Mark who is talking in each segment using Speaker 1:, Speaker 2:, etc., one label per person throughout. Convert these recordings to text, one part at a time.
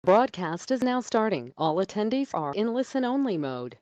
Speaker 1: Broadcast is now starting. All attendees are in listen-only mode.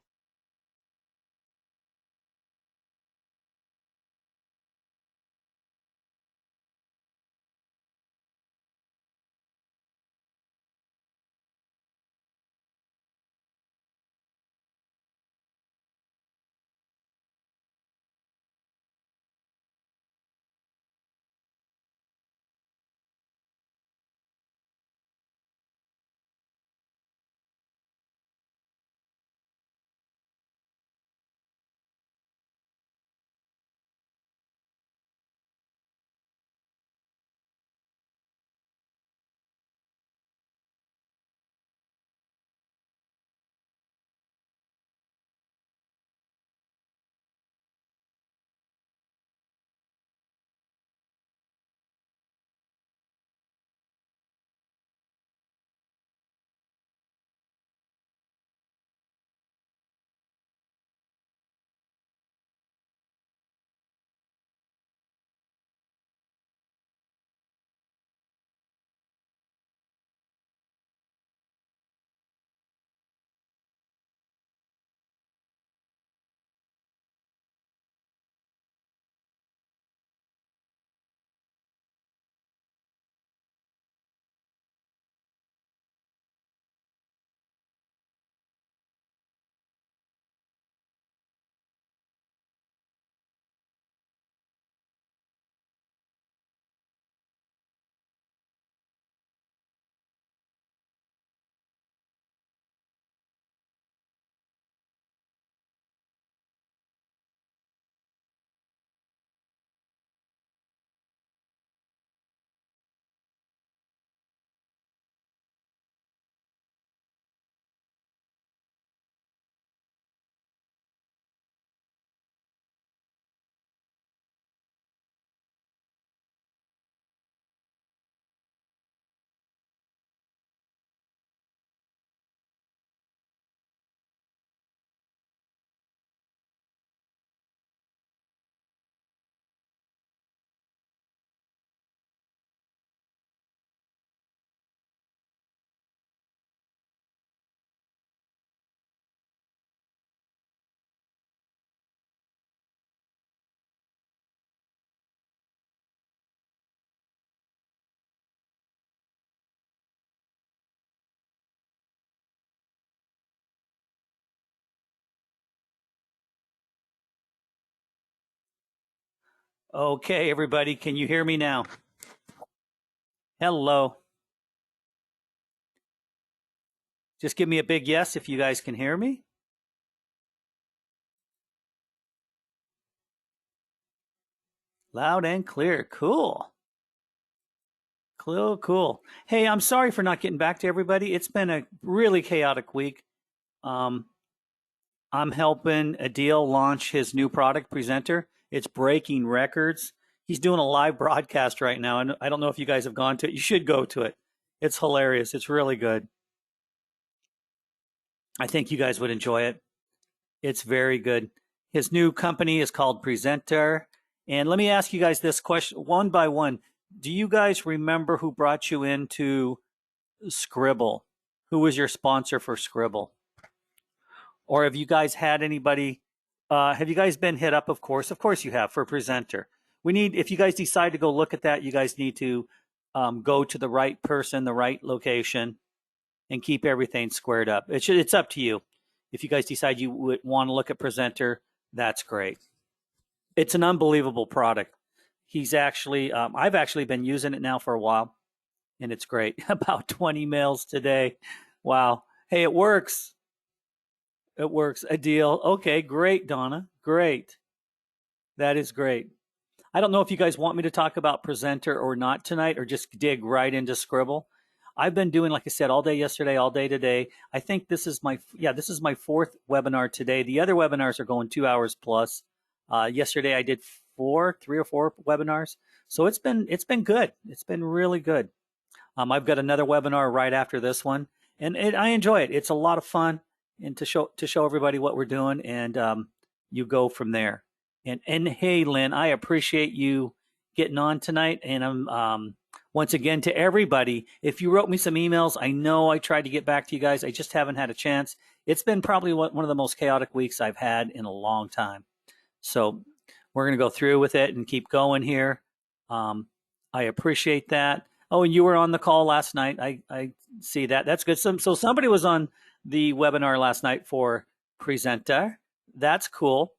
Speaker 2: Okay, everybody, can you hear me now? Hello. Just give me a big yes if you guys can hear me. Loud and clear. Cool. Cool. Hey, I'm sorry for not getting back to everybody. It's been a really chaotic week. Um, I'm helping Adil launch his new product, Presenter. It's breaking records. He's doing a live broadcast right now, and I don't know if you guys have gone to it. You should go to it. It's hilarious. It's really good. I think you guys would enjoy it. It's very good. His new company is called Presenter. And let me ask you guys this question one by one. Do you guys remember who brought you into Sqribble? Who was your sponsor for Sqribble? Or have you guys had anybody? Have you guys been hit up? Of course you have for Presenter. We need, if you guys decide to go look at that, you guys need to go to the right person, the right location, and keep everything squared up. It's up to you. If you guys decide you would want to look at Presenter, that's great. It's an unbelievable product. I've actually been using it now for a while, and it's great. About 20 mails today. Wow. Hey, it works. It works. A deal. Okay, great, Donna. Great. That is great. I don't know if you guys want me to talk about Presenter or not tonight, or just dig right into Sqribble. I've been doing, like I said, all day yesterday, all day today. I think this is my fourth webinar today. The other webinars are going 2 hours plus. Yesterday I did 3 or 4 webinars, so it's been good. It's been really good. I've got another webinar right after this one, and I enjoy it. It's a lot of fun, and to show everybody what we're doing, and you go from there. And hey, Lynn, I appreciate you getting on tonight, and I'm once again, to everybody, if you wrote me some emails, I know I tried to get back to you guys. I just haven't had a chance. It's been probably one of the most chaotic weeks I've had in a long time. So we're going to go through with it and keep going here. I appreciate that. Oh, and you were on the call last night. I see that. That's good. So somebody was on the webinar last night for Presenter. That's cool.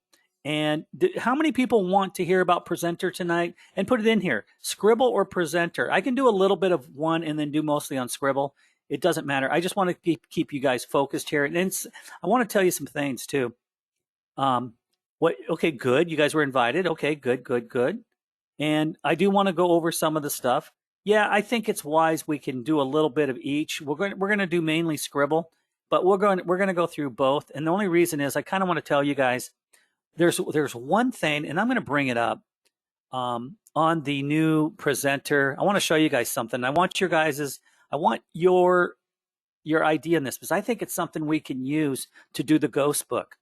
Speaker 2: And how many people want to hear about Presenter tonight? And put it in here, Sqribble or Presenter. I can do a little bit of one and then do mostly on Sqribble. It doesn't matter. I just want to keep you guys focused here. And I want to tell you some things too. Okay, good. You guys were invited. Okay, good. And I do want to go over some of the stuff. Yeah, I think it's wise we can do a little bit of each. We're going to do mainly Sqribble, but we're going to go through both. And the only reason is I kind of want to tell you guys there's one thing, and I'm going to bring it up on the new Presenter. I want to show you guys something. I want your idea in this because I think it's something we can use to do the ghost book.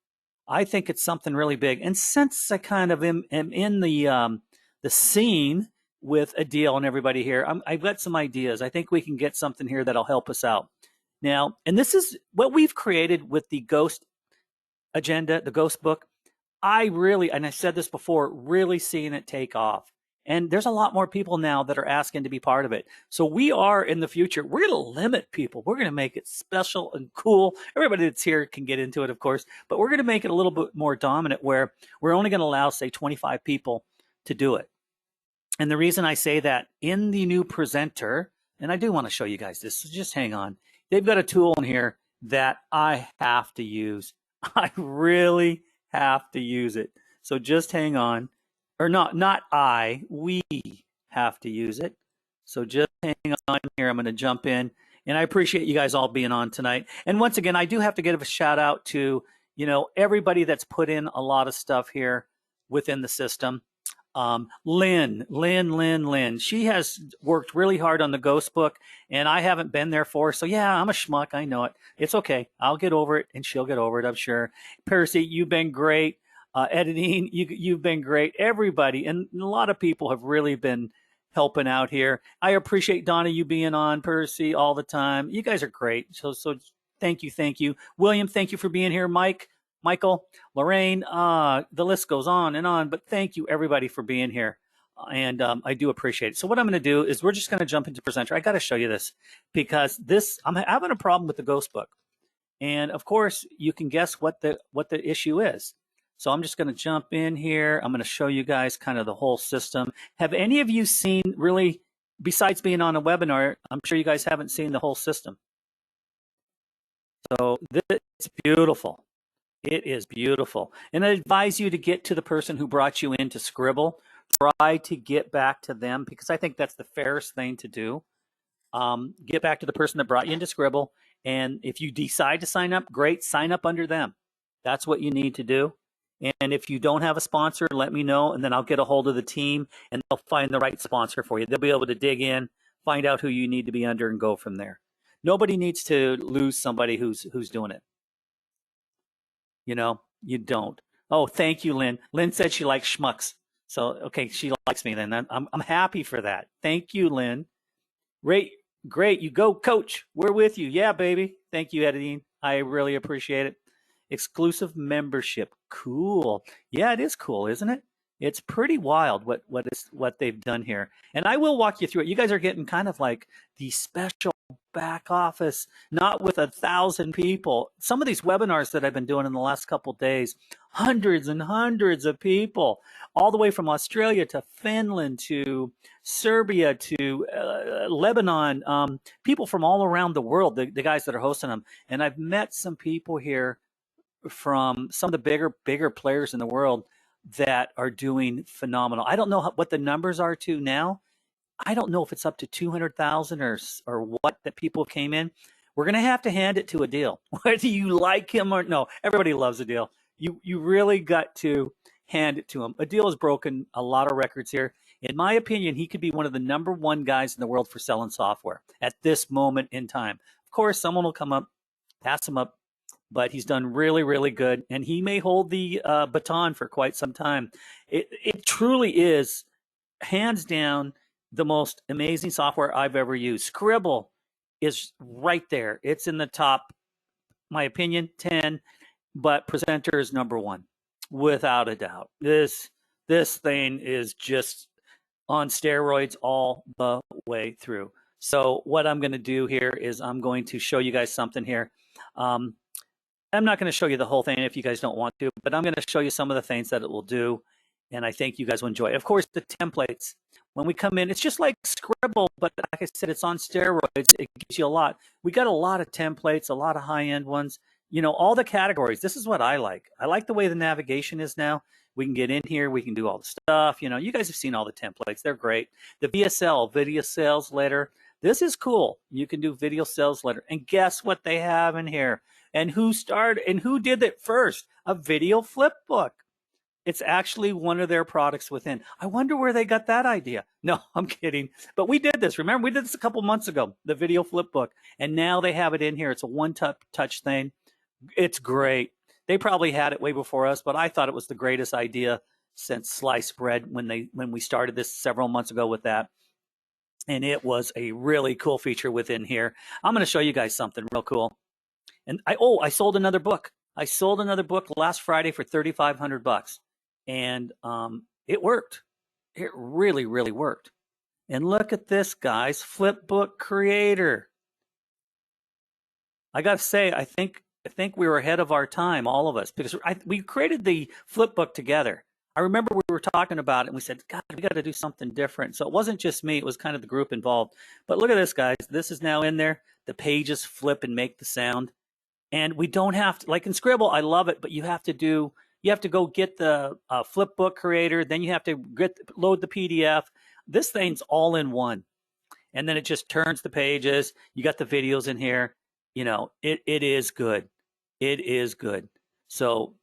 Speaker 2: I think it's something really big. And since I kind of am in the scene with Adil and everybody here, I've got some ideas. I think we can get something here that'll help us out. Now, and this is what we've created with the ghost agenda, the ghost book. I really, and I said this before, really seeing it take off. And there's a lot more people now that are asking to be part of it. So we are in the future, we're going to limit people. We're going to make it special and cool. Everybody that's here can get into it, of course, but we're going to make it a little bit more dominant where we're only going to allow, say, 25 people to do it. And the reason I say that in the new Presenter, and I do want to show you guys this, so just hang on. They've got a tool in here that I have to use. I really have to use it. So just hang on. Or not I, we have to use it. So just hang on here. I'm going to jump in. And I appreciate you guys all being on tonight. And once again, I do have to give a shout out to, everybody that's put in a lot of stuff here within the system. Lynn. She has worked really hard on the ghost book, and I haven't been there for her. So yeah, I'm a schmuck. I know it. It's okay. I'll get over it, and she'll get over it, I'm sure. Percy, you've been great. Editing, you've been great. Everybody, and a lot of people have really been helping out here. I appreciate Donna, you being on, Percy, all the time. You guys are great. So thank you. William, thank you for being here. Michael, Lorraine, the list goes on and on, but thank you everybody for being here. And I do appreciate it. So what I'm going to do is we're just going to jump into Presenter. I got to show you this because I'm having a problem with the ghost book. And of course, you can guess what the issue is. So I'm just going to jump in here. I'm going to show you guys kind of the whole system. Have any of you seen really, besides being on a webinar, I'm sure you guys haven't seen the whole system. So it's beautiful. It is beautiful. And I advise you to get to the person who brought you into Sqribble. Try to get back to them because I think that's the fairest thing to do. Get back to the person that brought you into Sqribble. And if you decide to sign up, great, sign up under them. That's what you need to do. And if you don't have a sponsor, let me know, and then I'll get a hold of the team, and they'll find the right sponsor for you. They'll be able to dig in, find out who you need to be under, and go from there. Nobody needs to lose somebody who's doing it. You don't. Oh, thank you, Lynn. Lynn said she likes schmucks. So, okay, she likes me then. I'm happy for that. Thank you, Lynn. Great. You go, coach. We're with you. Yeah, baby. Thank you, editing. I really appreciate it. Exclusive membership. Cool. Yeah, it is cool, isn't it? It's pretty wild what they've done here. And I will walk you through it. You guys are getting kind of like the special back office, not with 1,000 people. Some of these webinars that I've been doing in the last couple of days, hundreds and hundreds of people, all the way from Australia to Finland to Serbia to Lebanon, people from all around the world, the guys that are hosting them. And I've met some people here from some of the bigger players in the world that are doing phenomenal. I don't know what the numbers are to now. I don't know if it's up to 200,000 or what that people came in. We're going to have to hand it to Adil, whether you like him or no. Everybody loves Adil. You really got to hand it to him. Adil has broken a lot of records here. In my opinion, he could be one of the #1 guys in the world for selling software at this moment in time. Of course, someone will come up, pass him up, but he's done really, really good, and he may hold the baton for quite some time. It truly is, hands down, the most amazing software I've ever used. Sqribble is right there. It's in the top, my opinion, 10, but Presenter is number one, without a doubt. This thing is just on steroids all the way through. So what I'm going to do here is I'm going to show you guys something here. Um, I'm not going to show you the whole thing if you guys don't want to, but I'm going to show you some of the things that it will do, and I think you guys will enjoy it. Of course, the templates, when we come in, it's just like Sqribble, but like I said, it's on steroids. It gives you a lot. We got a lot of templates, a lot of high-end ones. You know, all the categories. This is what I like. I like the way the navigation is now. We can get in here. We can do all the stuff. You know, you guys have seen all the templates. They're great. The VSL, video sales letter. This is cool. You can do video sales letter. And guess what they have in here? And who started and who did it first? A video flip book. It's actually one of their products within. I wonder where they got that idea. No, I'm kidding. But we did this. Remember, we did this a couple months ago, the video flip book. And now they have it in here. It's a one-touch thing. It's great. They probably had it way before us, but I thought it was the greatest idea since sliced bread when we started this several months ago with that. And it was a really cool feature within here. I'm going to show you guys something real cool. And I sold another book. I sold another book last Friday for $3,500, and it worked. It really, really worked. And look at this, guys, Flipbook Creator. I got to say, I think we were ahead of our time, all of us, because we created the Flipbook together. I remember we were talking about it, and we said, God, we got to do something different. So it wasn't just me. It was kind of the group involved. But look at this, guys. This is now in there. The pages flip and make the sound. And we don't have to, like in Sqribble, I love it, but you have to go get the Flipbook Creator. Then you have to load the PDF. This thing's all in one. And then it just turns the pages. You got the videos in here. You know, it is good. It is good. So,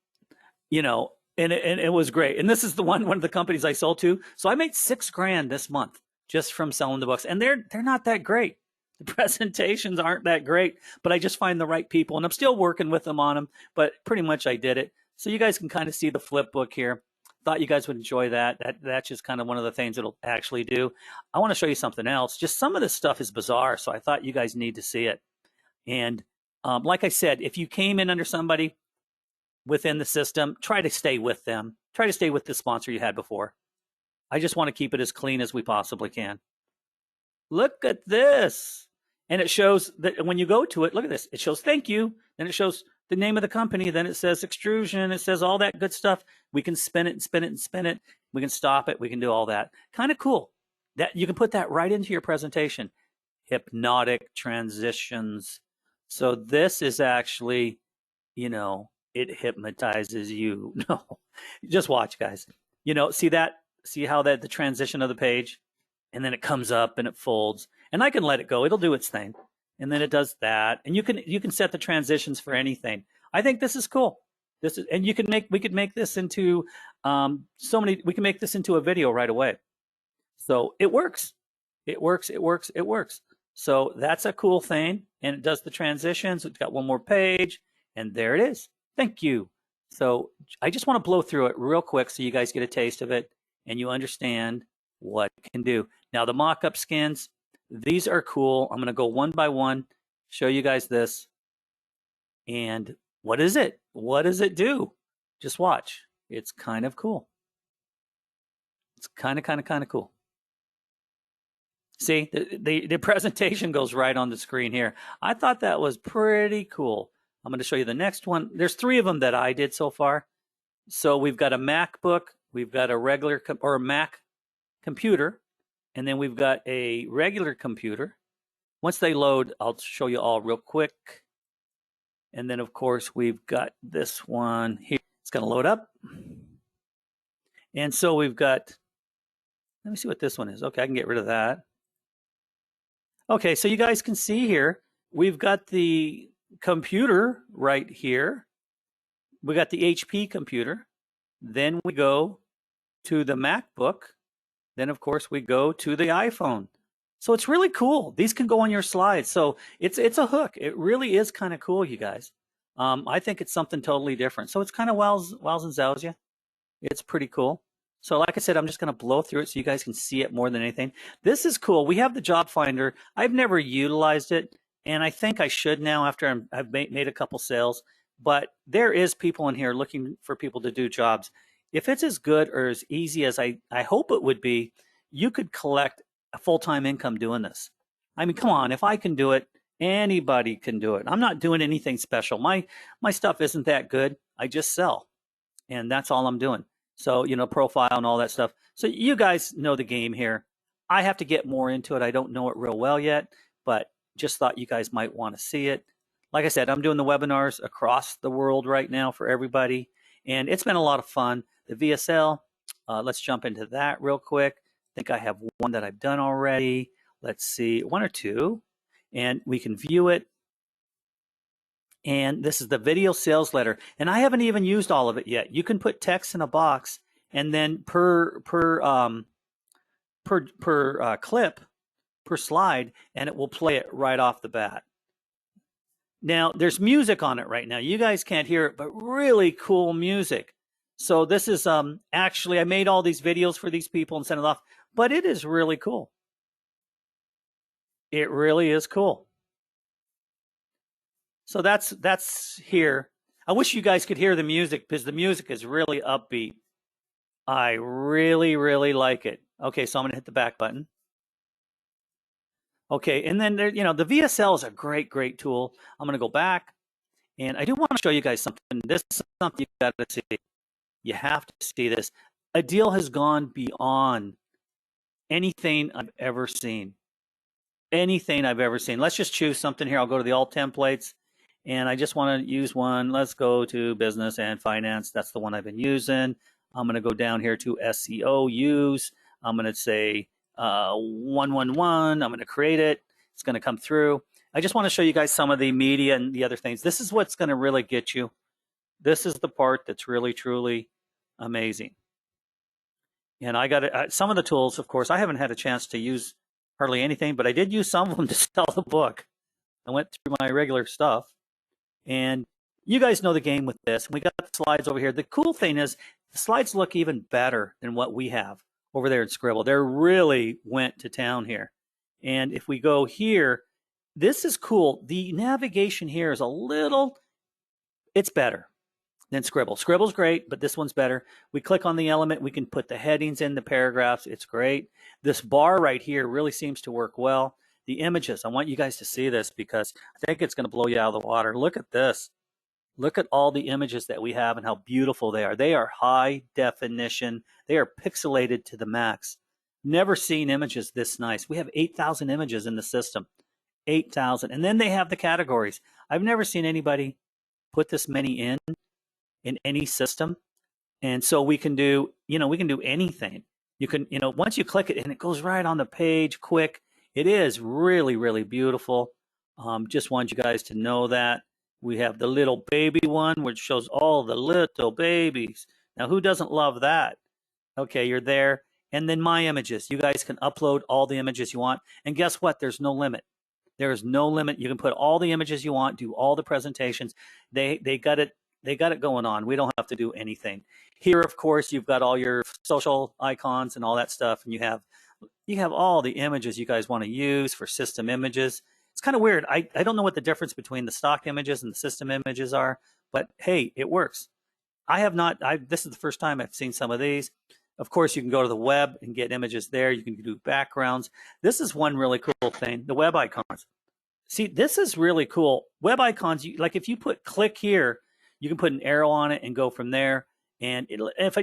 Speaker 2: you know, and it was great. And this is the one of the companies I sold to. So I made $6,000 this month just from selling the books. And they're not that great. The presentations aren't that great, but I just find the right people, and I'm still working with them on them, but pretty much I did it. So you guys can kind of see the flip book here. Thought you guys would enjoy that. That's just kind of one of the things it'll actually do. I want to show you something else. Just some of this stuff is bizarre, so I thought you guys need to see it. And like I said, if you came in under somebody within the system, try to stay with them. Try to stay with the sponsor you had before. I just want to keep it as clean as we possibly can. Look at this. And it shows that when you go to it, look at this. It shows thank you. Then it shows the name of the company. Then it says extrusion. It says all that good stuff. We can spin it and spin it and spin it. We can stop it. We can do all that. Kind of cool. That you can put that right into your presentation. Hypnotic transitions. So this is actually, you know, it hypnotizes you. No, just watch, guys. You know, see that? See how the transition of the page? And then it comes up and it folds, and I can let it go. It'll do its thing. And then it does that. And you can set the transitions for anything. I think this is cool. And we could make this into we can make this into a video right away. So it works. It works. It works. It works. So that's a cool thing. And it does the transitions. It's got one more page, and there it is. Thank you. So I just want to blow through it real quick so you guys get a taste of it and you understand what it can do. Now the mock-up skins, these are cool. I'm going to go one by one, show you guys this. And what is it? What does it do? Just watch. It's kind of cool. It's kind of cool. See, the presentation goes right on the screen here. I thought that was pretty cool. I'm going to show you the next one. There's 3 of them that I did so far. So we've got a MacBook, we've got a regular or a Mac computer, and then we've got a regular computer. Once they load, I'll show you all real quick. And then, of course, we've got this one here. It's going to load up. And so we've got, let me see what this one is. Okay, I can get rid of that. Okay, so you guys can see here, we've got the computer right here. We got the HP computer. Then we go to the MacBook. Then, of course, we go to the iPhone. So it's really cool. These can go on your slides. So it's a hook. It really is kind of cool, you guys. I think it's something totally different. So it's kind of wows and zows you. It's pretty cool. So like I said, I'm just going to blow through it so you guys can see it more than anything. This is cool. We have the job finder. I've never utilized it, and I think I should now after I've made a couple sales. But there is people in here looking for people to do jobs. If it's as good or as easy as I hope it would be, you could collect a full-time income doing this. I mean, come on, if I can do it, anybody can do it. I'm not doing anything special. My stuff isn't that good. I just sell, and that's all I'm doing. So, profile and all that stuff. So you guys know the game here. I have to get more into it. I don't know it real well yet, but just thought you guys might want to see it. Like I said, I'm doing the webinars across the world right now for everybody, and it's been a lot of fun. The VSL, let's jump into that real quick. I think I have one that I've done already. Let's see, one or two, and we can view it. And this is the video sales letter, and I haven't even used all of it yet. You can put text in a box, and then per clip, per slide, and it will play it right off the bat. Now there's music on it right now. You guys can't hear it, but really cool music. So this is actually, I made all these videos for these people and sent it off, but it is really cool. It really is cool. So that's here. I wish you guys could hear the music because the music is really upbeat. I really, really like it. Okay, so I'm going to hit the back button. Okay, and then there, the VSL is a great, great tool. I'm going to go back, and I do want to show you guys something. This is something you got to see. You have to see this. A deal has gone beyond anything I've ever seen. Anything I've ever seen. Let's just choose something here. I'll go to the all templates. And I just want to use one. Let's go to business and finance. That's the one I've been using. I'm going to go down here to SEO use. I'm going to say 111. I'm going to create it. It's going to come through. I just want to show you guys some of the media and the other things. This is what's going to really get you. This is the part that's really, truly amazing. And I got some of the tools, of course, I haven't had a chance to use hardly anything, but I did use some of them to sell the book. I went through my regular stuff. And you guys know the game with this. We got the slides over here. The cool thing is the slides look even better than what we have over there in Sqribble. They really went to town here. And if we go here, this is cool. The navigation here is it's better than Sqribble. Sqribble's great, but this one's better. We click on the element. We can put the headings in the paragraphs. It's great. This bar right here really seems to work well. The images, I want you guys to see this because I think it's going to blow you out of the water. Look at this. Look at all the images that we have and how beautiful they are. They are high definition. They are pixelated to the max. Never seen images this nice. We have 8,000 images in the system. 8,000. And then they have the categories. I've never seen anybody put this many in any system. And so we can do, we can do anything. You can, once you click it and it goes right on the page quick. It is really, really beautiful. Just want you guys to know that. We have the little baby one, which shows all the little babies. Now, who doesn't love that? Okay, you're there. And then my images. You guys can upload all the images you want. And guess what? There's no limit. There is no limit. You can put all the images you want, do all the presentations. They got it. They got it going on. We don't have to do anything. Here, of course, you've got all your social icons and all that stuff, and you have all the images you guys want to use for system images. It's kind of weird. I don't know what the difference between the stock images and the system images are, but hey, it works. This is the first time I've seen some of these. Of course, you can go to the web and get images there. You can do backgrounds. This is one really cool thing, the web icons. See, this is really cool. Web icons, like if you put click here, you can put an arrow on it and go from there. And if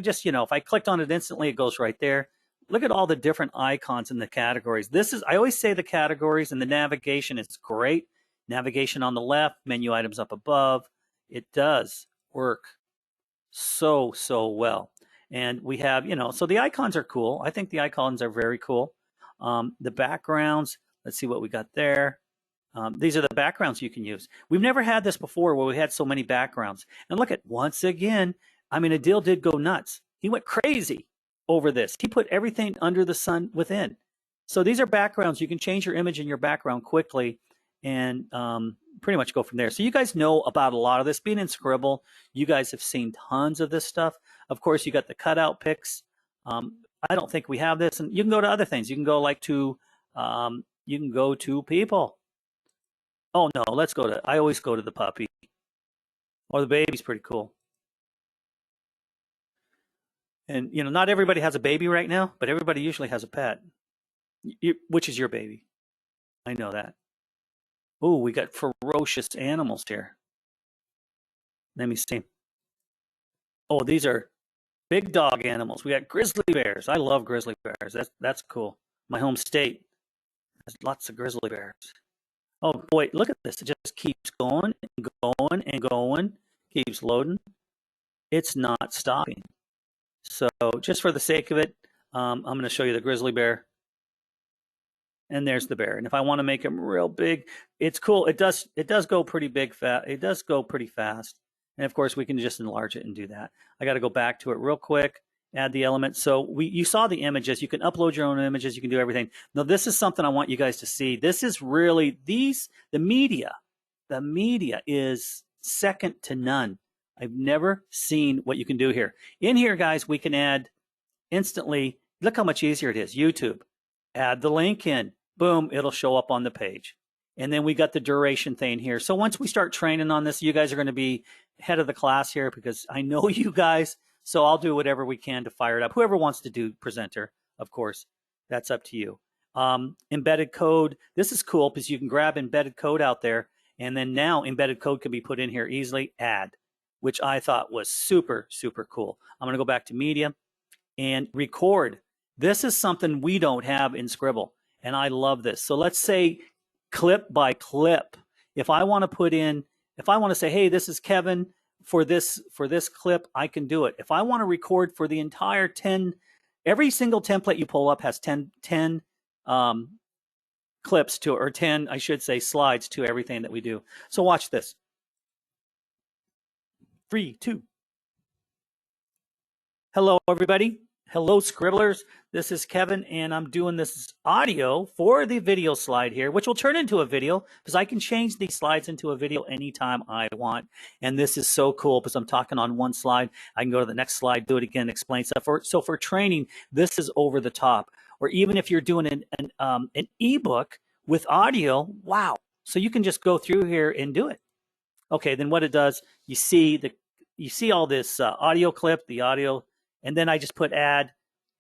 Speaker 2: I clicked on it instantly, it goes right there. Look at all the different icons in the categories. I always say the categories and the navigation is great. Navigation on the left, menu items up above. It does work so, so well. And we have, so the icons are cool. I think the icons are very cool. The backgrounds, let's see what we got there. These are the backgrounds you can use. We've never had this before where we had so many backgrounds. And look at, once again, Adil did go nuts. He went crazy over this. He put everything under the sun within. So these are backgrounds. You can change your image in your background quickly and pretty much go from there. So you guys know about a lot of this. Being in Sqribble, you guys have seen tons of this stuff. Of course, you got the cutout pics. I don't think we have this. And you can go to other things. You can go like to, you can go to people. Oh no, let's go to, I always go to the puppy or the baby's pretty cool. And you know, not everybody has a baby right now, but everybody usually has a pet. Which is your baby? I know that. Oh, we got ferocious animals here. Let me see. Oh, these are big dog animals. We got grizzly bears. I love grizzly bears. That's cool. My home state has lots of grizzly bears. Oh boy, look at this. It just keeps going and going and going. Keeps loading. It's not stopping. So just for the sake of it, I'm going to show you the grizzly bear. And there's the bear. And if I want to make him real big, it's cool. It does go pretty big. It does go pretty fast. And of course, we can just enlarge it and do that. I got to go back to it real quick, add the elements. So you saw the images. You can upload your own images. You can do everything. Now, this is something I want you guys to see. This is really the media. The media is second to none. I've never seen what you can do here. In here, guys, we can add instantly. Look how much easier it is. YouTube. Add the link in. Boom, it'll show up on the page. And then we got the duration thing here. So once we start training on this, you guys are going to be head of the class here because I know you guys. So I'll do whatever we can to fire it up. Whoever wants to do presenter, of course, that's up to you. Embedded code. This is cool because you can grab embedded code out there. And then now embedded code can be put in here easily. Add, which I thought was super, super cool. I'm going to go back to media and record. This is something we don't have in Sqribble. And I love this. So let's say clip by clip. If I want to put in, if I want to say, hey, this is Kevin for this clip, I can do it. If I want to record for the entire 10, every single template you pull up has 10 clips to, or 10, I should say, slides to everything that we do. So watch this. 3, 2. Hello, everybody. Hello, Scribblers. This is Kevin, and I'm doing this audio for the video slide here, which will turn into a video because I can change these slides into a video anytime I want. And this is so cool because I'm talking on one slide. I can go to the next slide, do it again, explain stuff. So for training, this is over the top. Or even if you're doing an ebook with audio, wow. So you can just go through here and do it. Okay, then what it does, you see all this audio clip, the audio. And then I just put add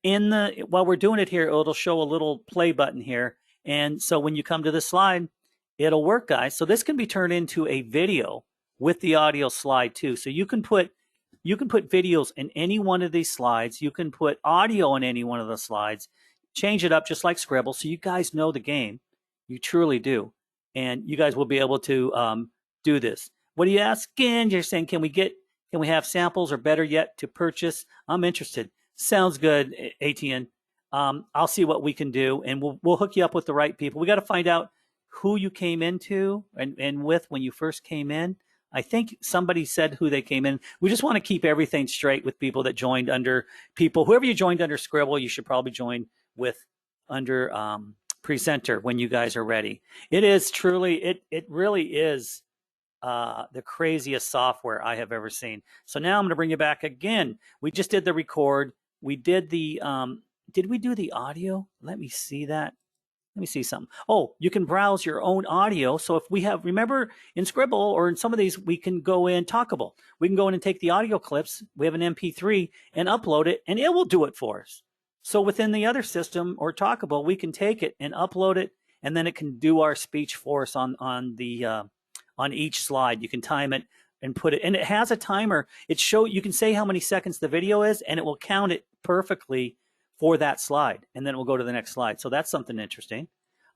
Speaker 2: in while we're doing it here, it'll show a little play button here. And so when you come to this slide, it'll work, guys. So this can be turned into a video with the audio slide too. So you can put videos in any one of these slides. You can put audio in any one of the slides, change it up just like Sqribble. So you guys know the game. You truly do. And you guys will be able to do this. What are you asking? You're saying, can we have samples or better yet to purchase? I'm interested. Sounds good, ATN. I'll see what we can do and we'll hook you up with the right people. We got to find out who you came into and with when you first came in. I think somebody said who they came in. We just want to keep everything straight with people that joined under people. Whoever you joined under Sqribble, you should probably join with under presenter when you guys are ready. It is truly, it really is the craziest software I have ever seen. So now I'm going to bring you back again. We just did the record. We did the, did we do the audio? Let me see that. Let me see something. Oh, you can browse your own audio. So if we have, remember in Sqribble or in some of these, we can go in Talkable. We can go in and take the audio clips. We have an MP3 and upload it and it will do it for us. So within the other system or Talkable, we can take it and upload it and then it can do our speech for us on each slide. You can time it and put it, and it has a timer. You can say how many seconds the video is and it will count it perfectly for that slide. And then we'll go to the next slide. So that's something interesting.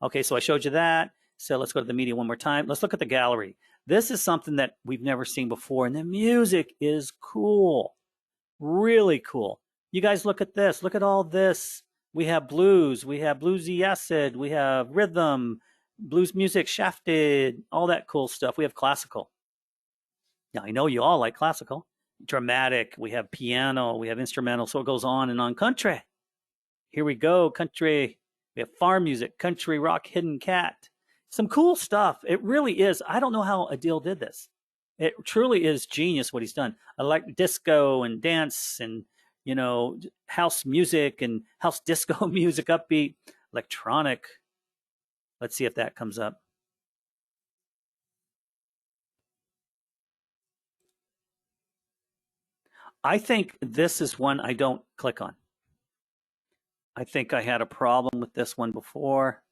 Speaker 2: Okay, so I showed you that. So let's go to the media one more time. Let's look at the gallery. This is something that we've never seen before. And the music is cool, really cool. You guys look at this, look at all this. We have blues, we have bluesy acid, we have rhythm, blues music, shafted, all that cool stuff. We have classical. Now, I know you all like classical. Dramatic, we have piano, we have instrumental, so it goes on and on. Country. Here we go, country. We have farm music, country rock, hidden cat. Some cool stuff. It really is. I don't know how Adil did this. It truly is genius what he's done. I like disco and dance and house music and house disco music, upbeat, electronic. Let's see if that comes up. I think this is one I don't click on. I think I had a problem with this one before.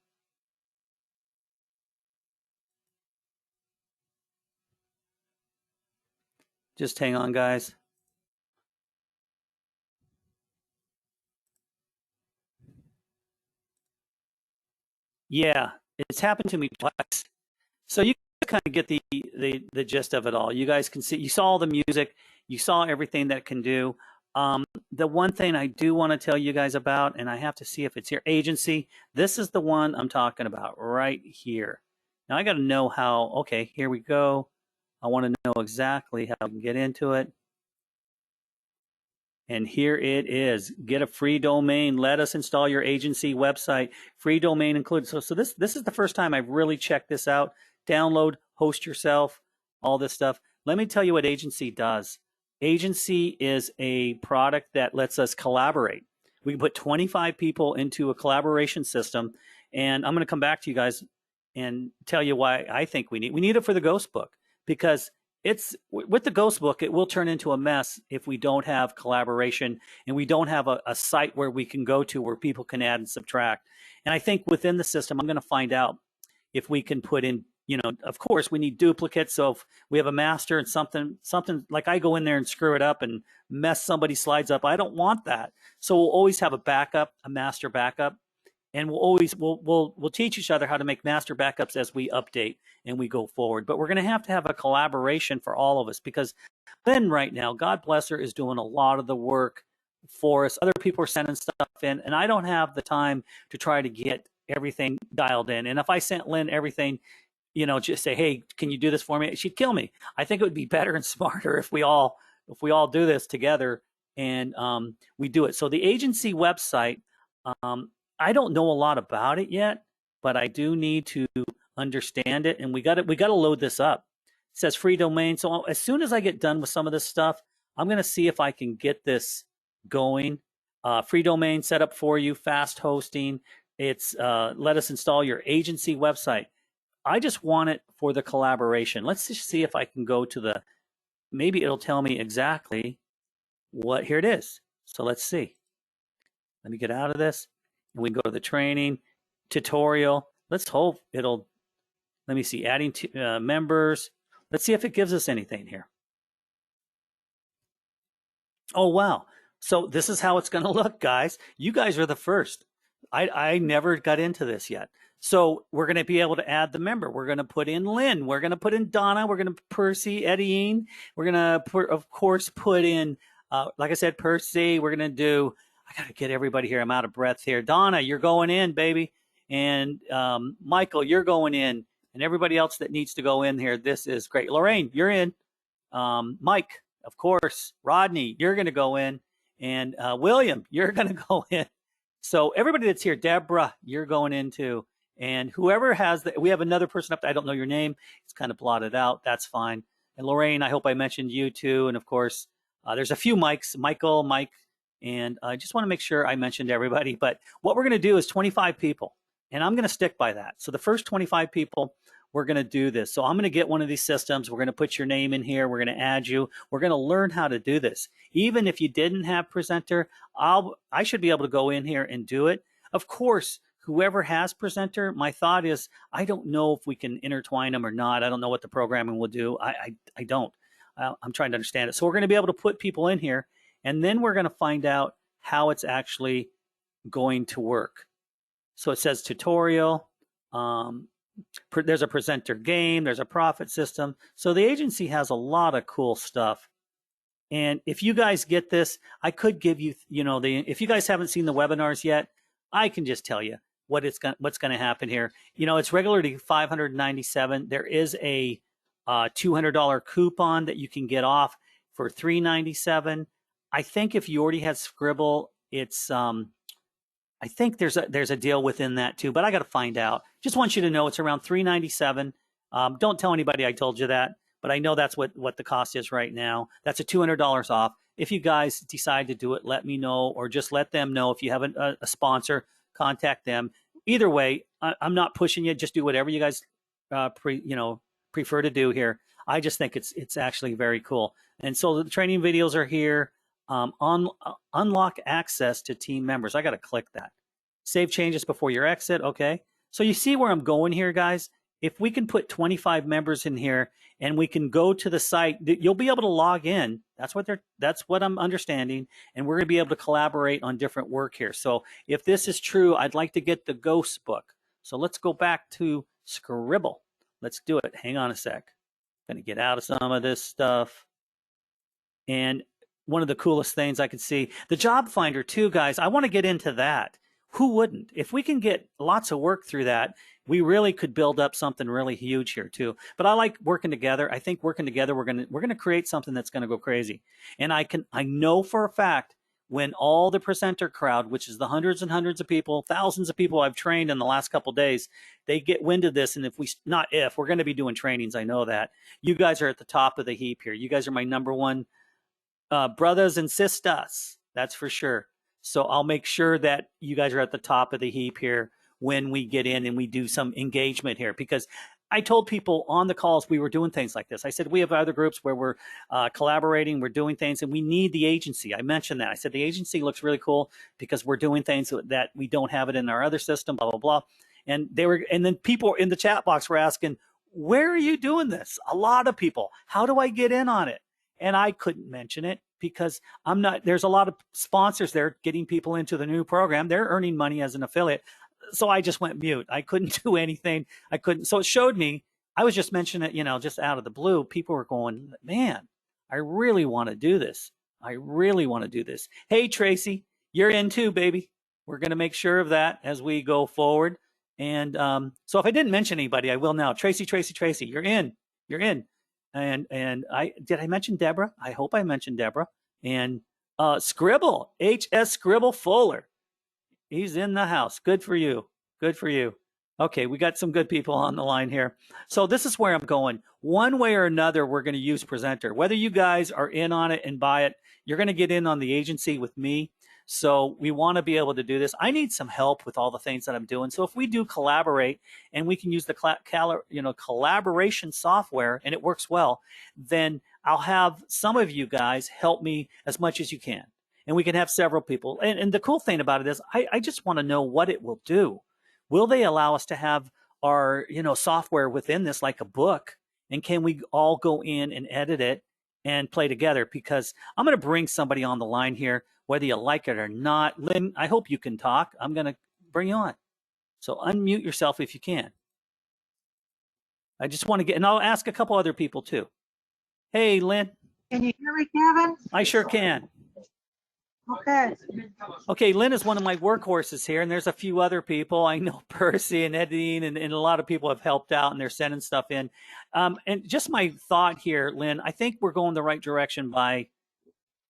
Speaker 2: Just hang on, guys. Yeah, it's happened to me twice. So you kind of get the gist of it all. You guys can see, you saw all the music, you saw everything that it can do. The one thing I do want to tell you guys about, and I have to see if it's here, agency. This is the one I'm talking about right here. Now I got to know how. Okay, here we go. I want to know exactly how I can get into it. And here it is. Get a free domain. Let us install your agency website. Free domain included. So this is the first time I've really checked this out. Download, host yourself, all this stuff. Let me tell you what agency does. Agency is a product that lets us collaborate. We can put 25 people into a collaboration system. And I'm going to come back to you guys and tell you why I think we need it for the Ghost Book, because it's with the Ghost Book, it will turn into a mess if we don't have collaboration and we don't have a site where we can go to where people can add and subtract. And I think within the system, I'm going to find out if we can put in, of course, we need duplicates. So if we have a master and something like I go in there and screw it up and mess somebody's slides up, I don't want that. So we'll always have a backup, a master backup. And we'll teach each other how to make master backups as we update and we go forward. But we're going to have a collaboration for all of us, because Lynn right now, God bless her, is doing a lot of the work for us. Other people are sending stuff in, and I don't have the time to try to get everything dialed in. And if I sent Lynn everything, just say, hey, can you do this for me? She'd kill me. I think it would be better and smarter if we all do this together and we do it. So the agency website, I don't know a lot about it yet, but I do need to understand it, and we got to load this up. It says free domain. So as soon as I get done with some of this stuff, I'm going to see if I can get this going. Free domain set up for you, fast hosting. It's let us install your agency website. I just want it for the collaboration. Let's just see if I can go to maybe it'll tell me exactly what, here it is. So let's see. Let me get out of this. And we go to the training tutorial. Let's hope let me see, adding members. Let's see if it gives us anything here. Oh, wow. So this is how it's going to look, guys. You guys are the first. I never got into this yet. So we're going to be able to add the member. We're going to put in Lynn. We're going to put in Donna. We're going to Percy, Eddie. We're going to, of course, put in, like I said, Percy. We're going to do, I got to get everybody here. I'm out of breath here. Donna, you're going in, baby. And Michael, you're going in. And everybody else that needs to go in here, this is great. Lorraine, you're in. Mike, of course. Rodney, you're going to go in. And William, you're going to go in. So everybody that's here, Deborah, you're going in too. And whoever has we have another person up there. I don't know your name. It's kind of blotted out. That's fine. And Lorraine, I hope I mentioned you too. And of course, there's a few Mikes, Michael, Mike. And I just want to make sure I mentioned everybody. But what we're going to do is 25 people. And I'm going to stick by that. So the first 25 people, we're going to do this. So I'm going to get one of these systems. We're going to put your name in here. We're going to add you. We're going to learn how to do this. Even if you didn't have presenter, I should be able to go in here and do it. Of course, whoever has presenter, my thought is, I don't know if we can intertwine them or not. I don't know what the programming will do. I don't. I'm trying to understand it. So we're going to be able to put people in here, and then we're going to find out how it's actually going to work. So it says tutorial. There's a presenter game. There's a profit system. So the agency has a lot of cool stuff. And if you guys get this, I could give you, if you guys haven't seen the webinars yet, I can just tell you what's going to happen here. It's regularly $597. There is a $200 coupon that you can get off for $397. I think if you already had Sqribble, it's I think there's a deal within that too, but I got to find out. Just want you to know it's around $397. Don't tell anybody I told you that, but I know that's what the cost is right now. That's a $200 off. if you guys decide to do it, let me know, or just let them know. If you have a sponsor, contact them. Either way, I'm not pushing you. Just do whatever you guys prefer to do here. I just think it's actually very cool. And so the training videos are here. Unlock access to team members. I got to click that. Save changes before your exit. Okay. So you see where I'm going here, guys. If we can put 25 members in here and we can go to the site, you'll be able to log in. That's what I'm understanding. And we're going to be able to collaborate on different work here. So if this is true, I'd like to get the ghost book. So let's go back to Sqribble. Let's do it. Hang on a sec. I'm going to get out of some of this stuff. And one of the coolest things I could see, the job finder too, guys. I want to get into that. Who wouldn't? If we can get lots of work through that, we really could build up something really huge here too. But I like working together. I think working together, we're gonna create something that's gonna go crazy. And I know for a fact when all the presenter crowd, which is the hundreds and hundreds of people, thousands of people I've trained in the last couple of days, they get wind of this. And we're going to be doing trainings. I know that you guys are at the top of the heap here. You guys are my number one brothers and sisters. That's for sure. So I'll make sure that you guys are at the top of the heap here when we get in and we do some engagement here, because I told people on the calls we were doing things like this. I said, we have other groups where we're collaborating, we're doing things, and we need the agency. I mentioned that. I said, the agency looks really cool because we're doing things that we don't have it in our other system, blah, blah, blah. And then people in the chat box were asking, where are you doing this? A lot of people, how do I get in on it? And I couldn't mention it because there's a lot of sponsors there getting people into the new program. They're earning money as an affiliate. So I just went mute. I couldn't do anything. So it showed me, I was just mentioning it, just out of the blue. People were going, man, I really want to do this. I really want to do this. Hey, Tracy, you're in too, baby. We're going to make sure of that as we go forward. And so if I didn't mention anybody, I will now. Tracy, you're in. You're in. And did I mention Deborah? I hope I mentioned Deborah. And Sqribble, HS Sqribble Fuller. He's in the house. Good for you. Good for you. Okay, we got some good people on the line here. So this is where I'm going. One way or another, we're going to use Presenter. Whether you guys are in on it and buy it, you're going to get in on the agency with me. So we want to be able to do this. I need some help with all the things that I'm doing. So if we do collaborate and we can use the collaboration software and it works well, then I'll have some of you guys help me as much as you can. And we can have several people. And the cool thing about it is I just want to know what it will do. Will they allow us to have our software within this like a book? And can we all go in and edit it and play together? Because I'm going to bring somebody on the line here, whether you like it or not. Lynn, I hope you can talk. I'm going to bring you on. So unmute yourself if you can. I just want to and I'll ask a couple other people too. Hey, Lynn.
Speaker 3: Can you hear me, Kevin?
Speaker 2: I sure can.
Speaker 3: Okay.
Speaker 2: Okay, Lynn is one of my workhorses here, and there's a few other people. I know Percy and Eddie and a lot of people have helped out, and they're sending stuff in. And just my thought here, Lynn, I think we're going the right direction by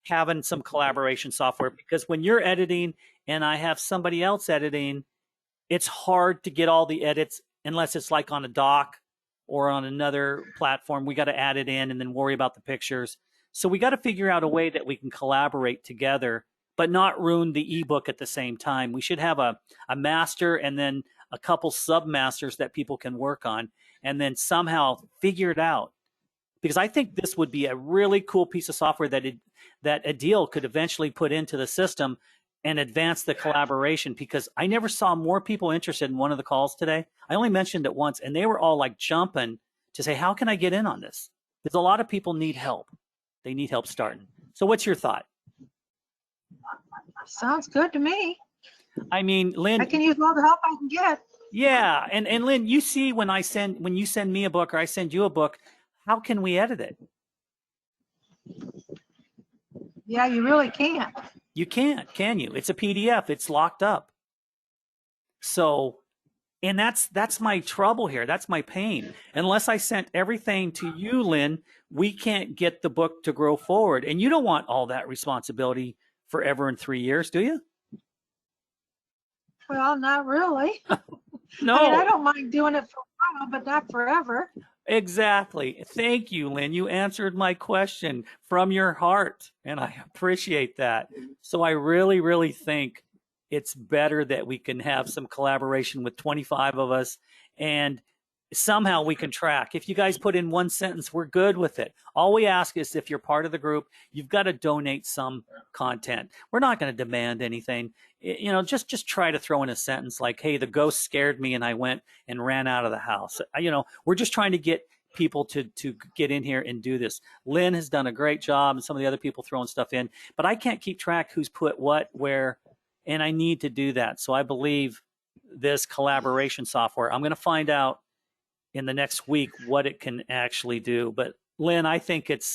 Speaker 2: having some collaboration software, because when you're editing and I have somebody else editing, it's hard to get all the edits unless it's like on a doc or on another platform. We got to add it in and then worry about the pictures. So we got to figure out a way that we can collaborate together, but not ruin the ebook at the same time. We should have a master and then a couple submasters that people can work on and then somehow figure it out. Because I think this would be a really cool piece of software that Adil could eventually put into the system and advance the collaboration, because I never saw more people interested in one of the calls today. I only mentioned it once, and they were all like jumping to say, how can I get in on this? Because a lot of people need help. They need help starting. So what's your thought?
Speaker 3: Sounds good to me.
Speaker 2: I mean, Lynn,
Speaker 3: I can use all the help I can get.
Speaker 2: Yeah, and Lynn, you see when you send me a book or I send you a book, how can we edit it?
Speaker 3: Yeah, you really can't.
Speaker 2: You can't, can you? It's a PDF. It's locked up. So, and that's my trouble here. That's my pain. Unless I sent everything to you, Lynn, we can't get the book to grow forward. And you don't want all that responsibility forever in 3 years, do you?
Speaker 3: Well, not really.
Speaker 2: No.
Speaker 3: I mean, I don't mind doing it for a while, but not forever.
Speaker 2: Exactly. Thank you, Lynn. You answered my question from your heart, and I appreciate that. So I really, really think it's better that we can have some collaboration with 25 of us, and somehow we can track. If you guys put in one sentence, we're good with it. All we ask is if you're part of the group, you've got to donate some content. We're not going to demand anything. Just try to throw in a sentence like, "Hey, the ghost scared me and I went and ran out of the house." We're just trying to get people to get in here and do this. Lynn has done a great job, and some of the other people throwing stuff in, but I can't keep track who's put what where, and I need to do that. So I believe this collaboration software, I'm going to find out in the next week what it can actually do. But Lynn, I think it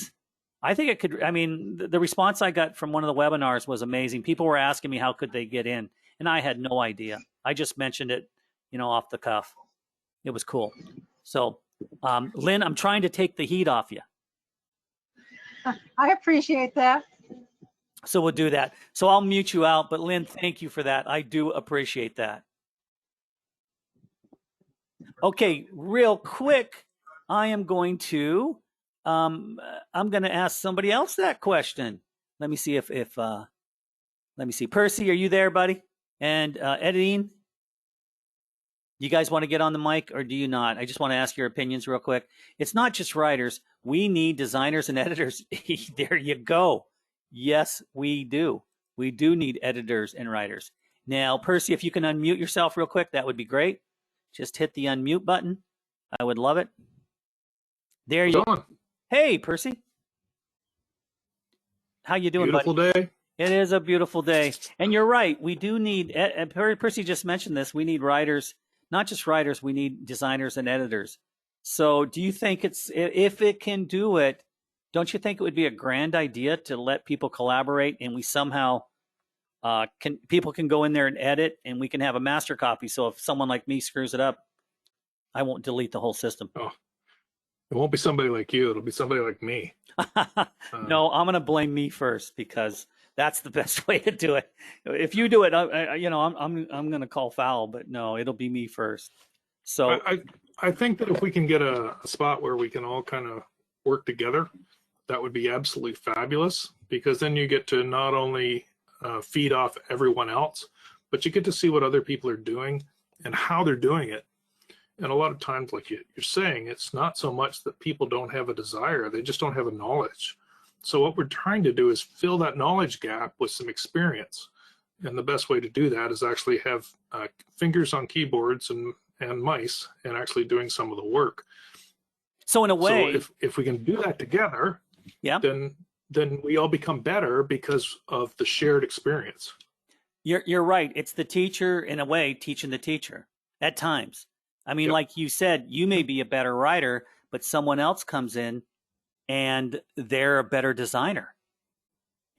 Speaker 2: could. I mean, the response I got from one of the webinars was amazing. People were asking me how could they get in, and I had no idea. I just mentioned it, off the cuff. It was cool. So, Lynn, I'm trying to take the heat off you.
Speaker 3: I appreciate that.
Speaker 2: So we'll do that. So I'll mute you out. But Lynn, thank you for that. I do appreciate that. Okay, real quick, I'm going to ask somebody else that question. Let me see let me see. Percy, are you there, buddy? And Edine, you guys want to get on the mic or do you not? I just want to ask your opinions real quick. It's not just writers. We need designers and editors. There you go. Yes, we do. We do need editors and writers. Now, Percy, if you can unmute yourself real quick, that would be great. Just hit the unmute button. I would love it. There you go. Hey, Percy. How you doing,
Speaker 4: Beautiful
Speaker 2: buddy?
Speaker 4: day.
Speaker 2: It is a beautiful day. And you're right. We do need, Percy just mentioned this, we need writers, not just writers, we need designers and editors. So do you think if it can do it, don't you think it would be a grand idea to let people collaborate and we somehow people can go in there and edit and we can have a master copy. So if someone like me screws it up, I won't delete the whole system.
Speaker 4: Oh, it won't be somebody like you. It'll be somebody like me.
Speaker 2: No, I'm going to blame me first because that's the best way to do it. If you do it, I'm going to call foul, but no, it'll be me first. So
Speaker 4: I think that if we can get a spot where we can all kind of work together, that would be absolutely fabulous, because then you get to not only feed off everyone else, but you get to see what other people are doing and how they're doing it. And a lot of times, like you're saying, it's not so much that people don't have a desire, they just don't have a knowledge. So what we're trying to do is fill that knowledge gap with some experience. And the best way to do that is actually have fingers on keyboards and mice and actually doing some of the work.
Speaker 2: So in a way,
Speaker 4: so if we can do that together,
Speaker 2: yeah,
Speaker 4: then we all become better because of the shared experience.
Speaker 2: You're right. It's the teacher, in a way, teaching the teacher at times. I mean, like you said, you may be a better writer, but someone else comes in and they're a better designer.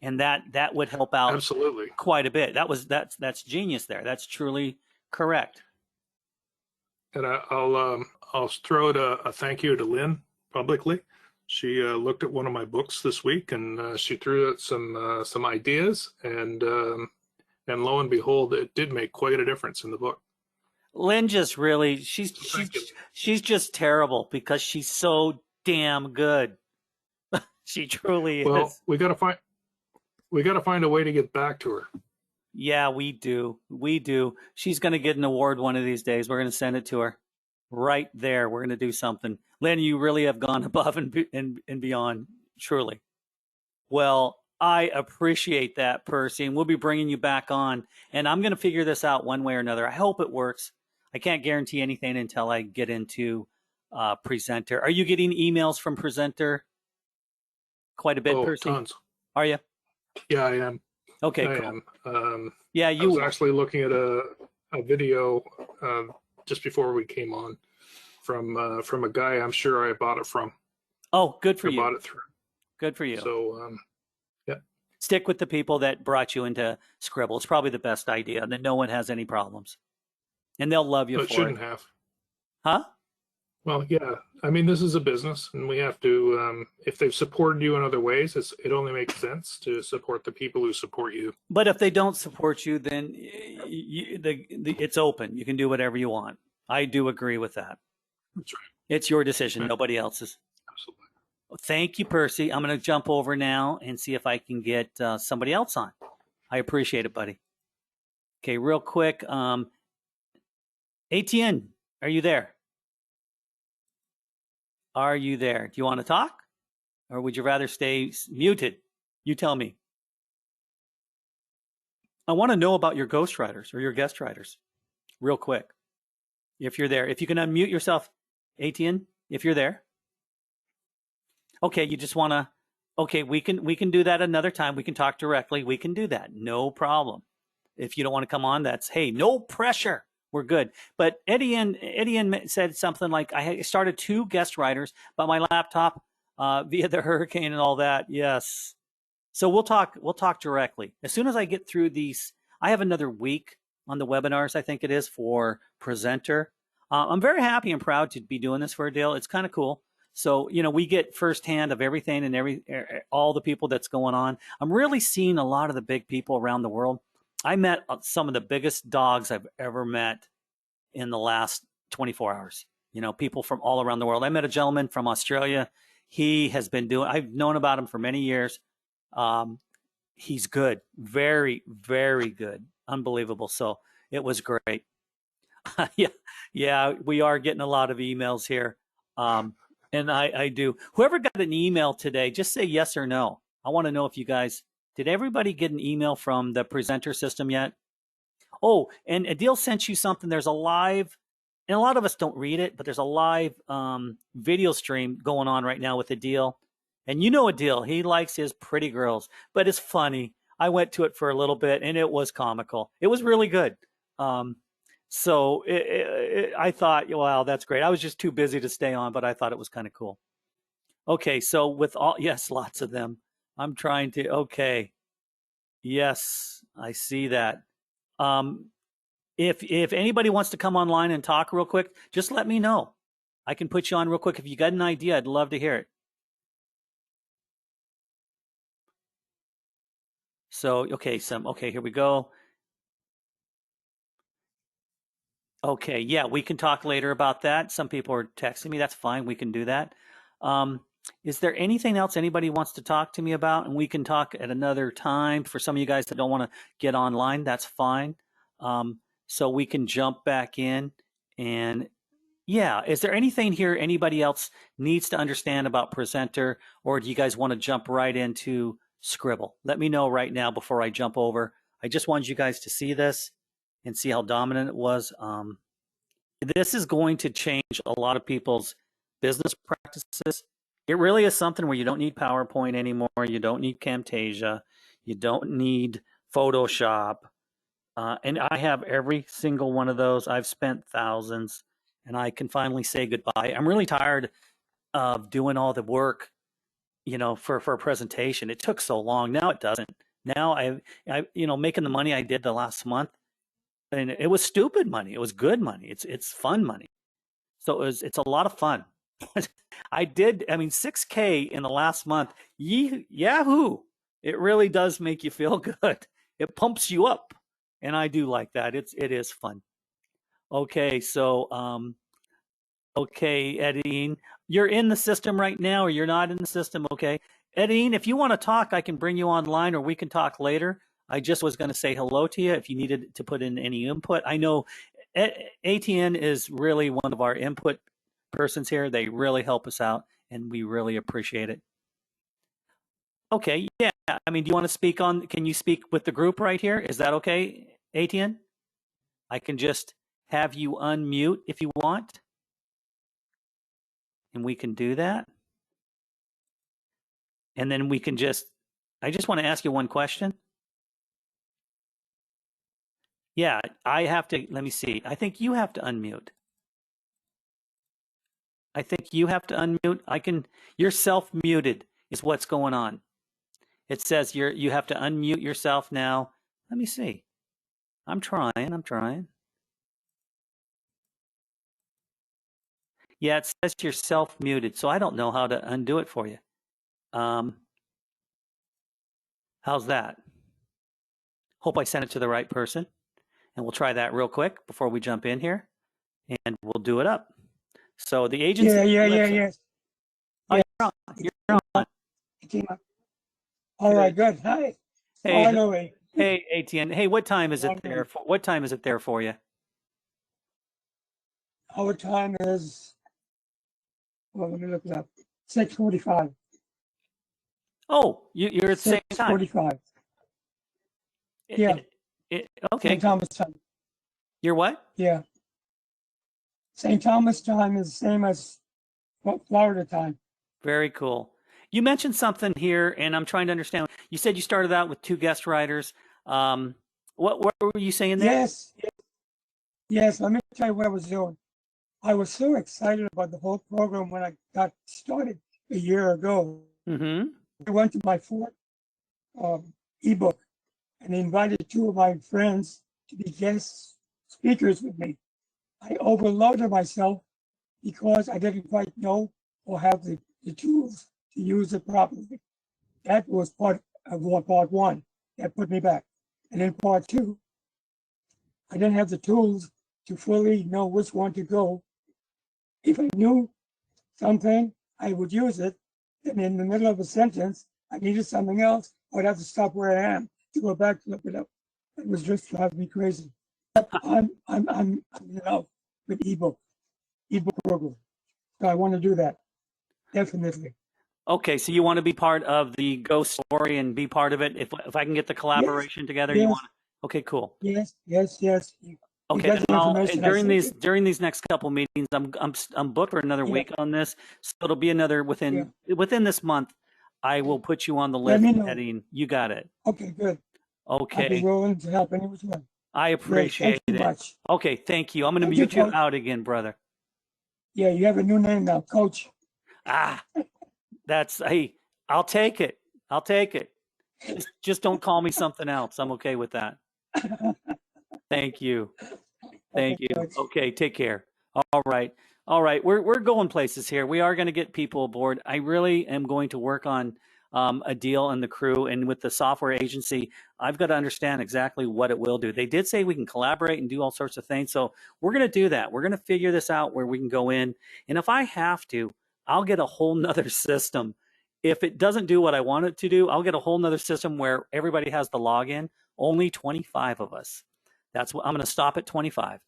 Speaker 2: And that would help out
Speaker 4: absolutely
Speaker 2: quite a bit. That's genius there. That's truly correct.
Speaker 4: And I'll throw out a thank you to Lynn publicly. She looked at one of my books this week and she threw out some ideas, and lo and behold, it did make quite a difference in the book.
Speaker 2: Lynn just really, she's just terrible because she's so damn good. She truly is.
Speaker 4: Well, we got to find a way to get back to her.
Speaker 2: Yeah, we do. We do. She's going to get an award one of these days. We're going to send it to her right there. We're going to do something. Lynn, you really have gone above and beyond, truly. Well, I appreciate that, Percy, and we'll be bringing you back on. And I'm going to figure this out one way or another. I hope it works. I can't guarantee anything until I get into Presenter. Are you getting emails from Presenter quite a bit, Percy?
Speaker 4: Tons.
Speaker 2: Are you?
Speaker 4: Yeah, I am.
Speaker 2: Okay,
Speaker 4: I
Speaker 2: cool.
Speaker 4: am.
Speaker 2: Yeah,
Speaker 4: I was actually looking at a video just before we came on from a guy I'm sure I bought it from.
Speaker 2: Oh, good for you.
Speaker 4: I bought it through.
Speaker 2: Good for you.
Speaker 4: So, yeah.
Speaker 2: Stick with the people that brought you into Sqribble. It's probably the best idea. Then no one has any problems. And they'll love you for it.
Speaker 4: It shouldn't have.
Speaker 2: Huh?
Speaker 4: Well, yeah. I mean, this is a business, and we have to, if they've supported you in other ways, it only makes sense to support the people who support you.
Speaker 2: But if they don't support you, then it's open. You can do whatever you want. I do agree with that.
Speaker 4: That's right.
Speaker 2: It's your decision,
Speaker 4: Okay.
Speaker 2: nobody else's.
Speaker 4: Absolutely.
Speaker 2: Thank you, Percy. I'm going to jump over now and see if I can get somebody else on. I appreciate it, buddy. Okay, real quick. ATN, are you there? Are you there? Do you want to talk? Or would you rather stay muted? You tell me. I want to know about your ghost riders or your guest riders, real quick. If you're there, if you can unmute yourself, ATN, if you're there. Okay, you just want to. Okay, we can do that another time. We can talk directly. We can do that. No problem. If you don't want to come on, that's hey, no pressure. We're good. But Eddie said something like, I started 2 guest writers, but my laptop via the hurricane and all that. Yes. So we'll talk directly. As soon as I get through these, I have another week on the webinars, I think it is, for presenter. I'm very happy and proud to be doing this for Adele. It's kind of cool. So, we get firsthand of everything and all the people that's going on. I'm really seeing a lot of the big people around the world. I met some of the biggest dogs I've ever met in the last 24 hours. People from all around the world. I met a gentleman from Australia. He has been I've known about him for many years. He's good. Very, very good. Unbelievable. So it was great. Yeah, we are getting a lot of emails here. And I do. Whoever got an email today, just say yes or no. I want to know if you guys, did everybody get an email from the presenter system yet? Oh, and Adil sent you something. There's a live, and a lot of us don't read it, but there's a live video stream going on right now with Adil. And Adil, he likes his pretty girls, but it's funny. I went to it for a little bit, and it was comical. It was really good. So I thought, wow, that's great. I was just too busy to stay on, but I thought it was kind of cool. Okay, so yes, lots of them. I'm trying to, okay. Yes, I see that. If anybody wants to come online and talk real quick, just let me know. I can put you on real quick. If you got an idea, I'd love to hear it. So, okay, here we go. Okay, yeah, we can talk later about that. Some people are texting me. That's fine. We can do that. Is there anything else anybody wants to talk to me about? And we can talk at another time. For some of you guys that don't want to get online, that's fine. So we can jump back in. And yeah, is there anything here anybody else needs to understand about presenter, or do you guys want to jump right into Sqribble? Let me know right now before I jump over. I just wanted you guys to see this and see how dominant it was. This is going to change a lot of people's business practices. It really is something where you don't need PowerPoint anymore. You don't need Camtasia. You don't need Photoshop. And I have every single one of those. I've spent thousands, and I can finally say goodbye. I'm really tired of doing all the work, for a presentation. It took so long. Now it doesn't. Now I making the money I did the last month, and it was stupid money. It was good money. It's fun money. So it's a lot of fun. I 6K in the last month. Yahoo! It really does make you feel good. It pumps you up, and I do like that. It is fun. Okay, so okay, Edine, you're in the system right now, or you're not in the system. Okay, Edine, if you want to talk, I can bring you online, or we can talk later. I just was going to say hello to you if you needed to put in any input. I know ATN is really one of our input persons here. They really help us out, and we really appreciate it. Okay, yeah. Do you want to speak can you speak with the group right here? Is that okay, ATN? I can just have you unmute if you want, and we can do that. And then we can I just want to ask you one question. Yeah, I have to, let me see. I think you have to unmute. I think you have to unmute. You're self-muted is what's going on. It says you have to unmute yourself now. Let me see. I'm trying. Yeah, it says you're self-muted, so I don't know how to undo it for you. How's that? Hope I sent it to the right person. And we'll try that real quick before we jump in here. And we'll do it up. So the agency.
Speaker 5: Yes.
Speaker 2: Oh,
Speaker 5: Yes.
Speaker 2: you're on.
Speaker 5: It came up. All right, good. Hi.
Speaker 2: Hey,
Speaker 5: Finally.
Speaker 2: hey, ATN. Hey, what time is it
Speaker 5: Long
Speaker 2: there?
Speaker 5: day.
Speaker 2: What time is it there for you?
Speaker 5: Our time is, well, let me look it up. 6:45.
Speaker 2: Oh, you're at the same time.
Speaker 5: 6:45.
Speaker 2: It-
Speaker 5: Yeah.
Speaker 2: okay.
Speaker 5: St. Thomas time.
Speaker 2: You're what?
Speaker 5: Yeah. St. Thomas time is the same as Florida time.
Speaker 2: Very cool. You mentioned something here, and I'm trying to understand. You said you started out with 2 guest writers. What were you saying there?
Speaker 5: Yes. Let me tell you what I was doing. I was so excited about the whole program when I got started a year ago.
Speaker 2: Mm-hmm.
Speaker 5: I went to my fourth ebook and invited 2 of my friends to be guest speakers with me. I overloaded myself because I didn't quite know or have the tools to use it properly. That was part of part 1 that put me back. And in part 2, I didn't have the tools to fully know which one to go. If I knew something, I would use it. And in the middle of a sentence, I needed something else. I'd have to stop where I am to go back to look it up. It was just driving me crazy. I'm in love with ebook program. So I want to do that. Definitely.
Speaker 2: Okay, so you want to be part of the ghost story and be part of it. If I can get the collaboration together, you
Speaker 5: Yes.
Speaker 2: want. Okay, cool.
Speaker 5: Yes. You
Speaker 2: Okay,
Speaker 5: got the information.
Speaker 2: during these next couple meetings, I'm booked for another
Speaker 5: Yeah.
Speaker 2: week on this, so it'll be another within this month. I will put you on the
Speaker 5: Let
Speaker 2: list,
Speaker 5: me know.
Speaker 2: Eddie. You got it.
Speaker 5: Okay, good. I'll be
Speaker 2: Okay,
Speaker 5: willing to help any which one.
Speaker 2: I
Speaker 5: Great.
Speaker 2: appreciate
Speaker 5: Thank you
Speaker 2: it.
Speaker 5: much.
Speaker 2: Okay, thank you. I'm going to
Speaker 5: Thank you,
Speaker 2: mute you
Speaker 5: Coach.
Speaker 2: out again, brother.
Speaker 5: Yeah, you have a new name now, Coach.
Speaker 2: Ah, hey, I'll take it. I'll take it. Just don't call me something else. I'm okay with that. Thank you. Thank you.
Speaker 5: Coach.
Speaker 2: Okay, take care. All right. All right. We're going places here. We are going to get people aboard. I really am going to work on a deal on the crew, and with the software agency, I've got to understand exactly what it will do. They did say we can collaborate and do all sorts of things, so we're going to do that. We're going to figure this out where we can go in, and if I have to, I'll get a whole nother system. If it doesn't do what I want it to do, I'll get a whole nother system where everybody has the login. Only 25 of us. That's what I'm going to stop at 25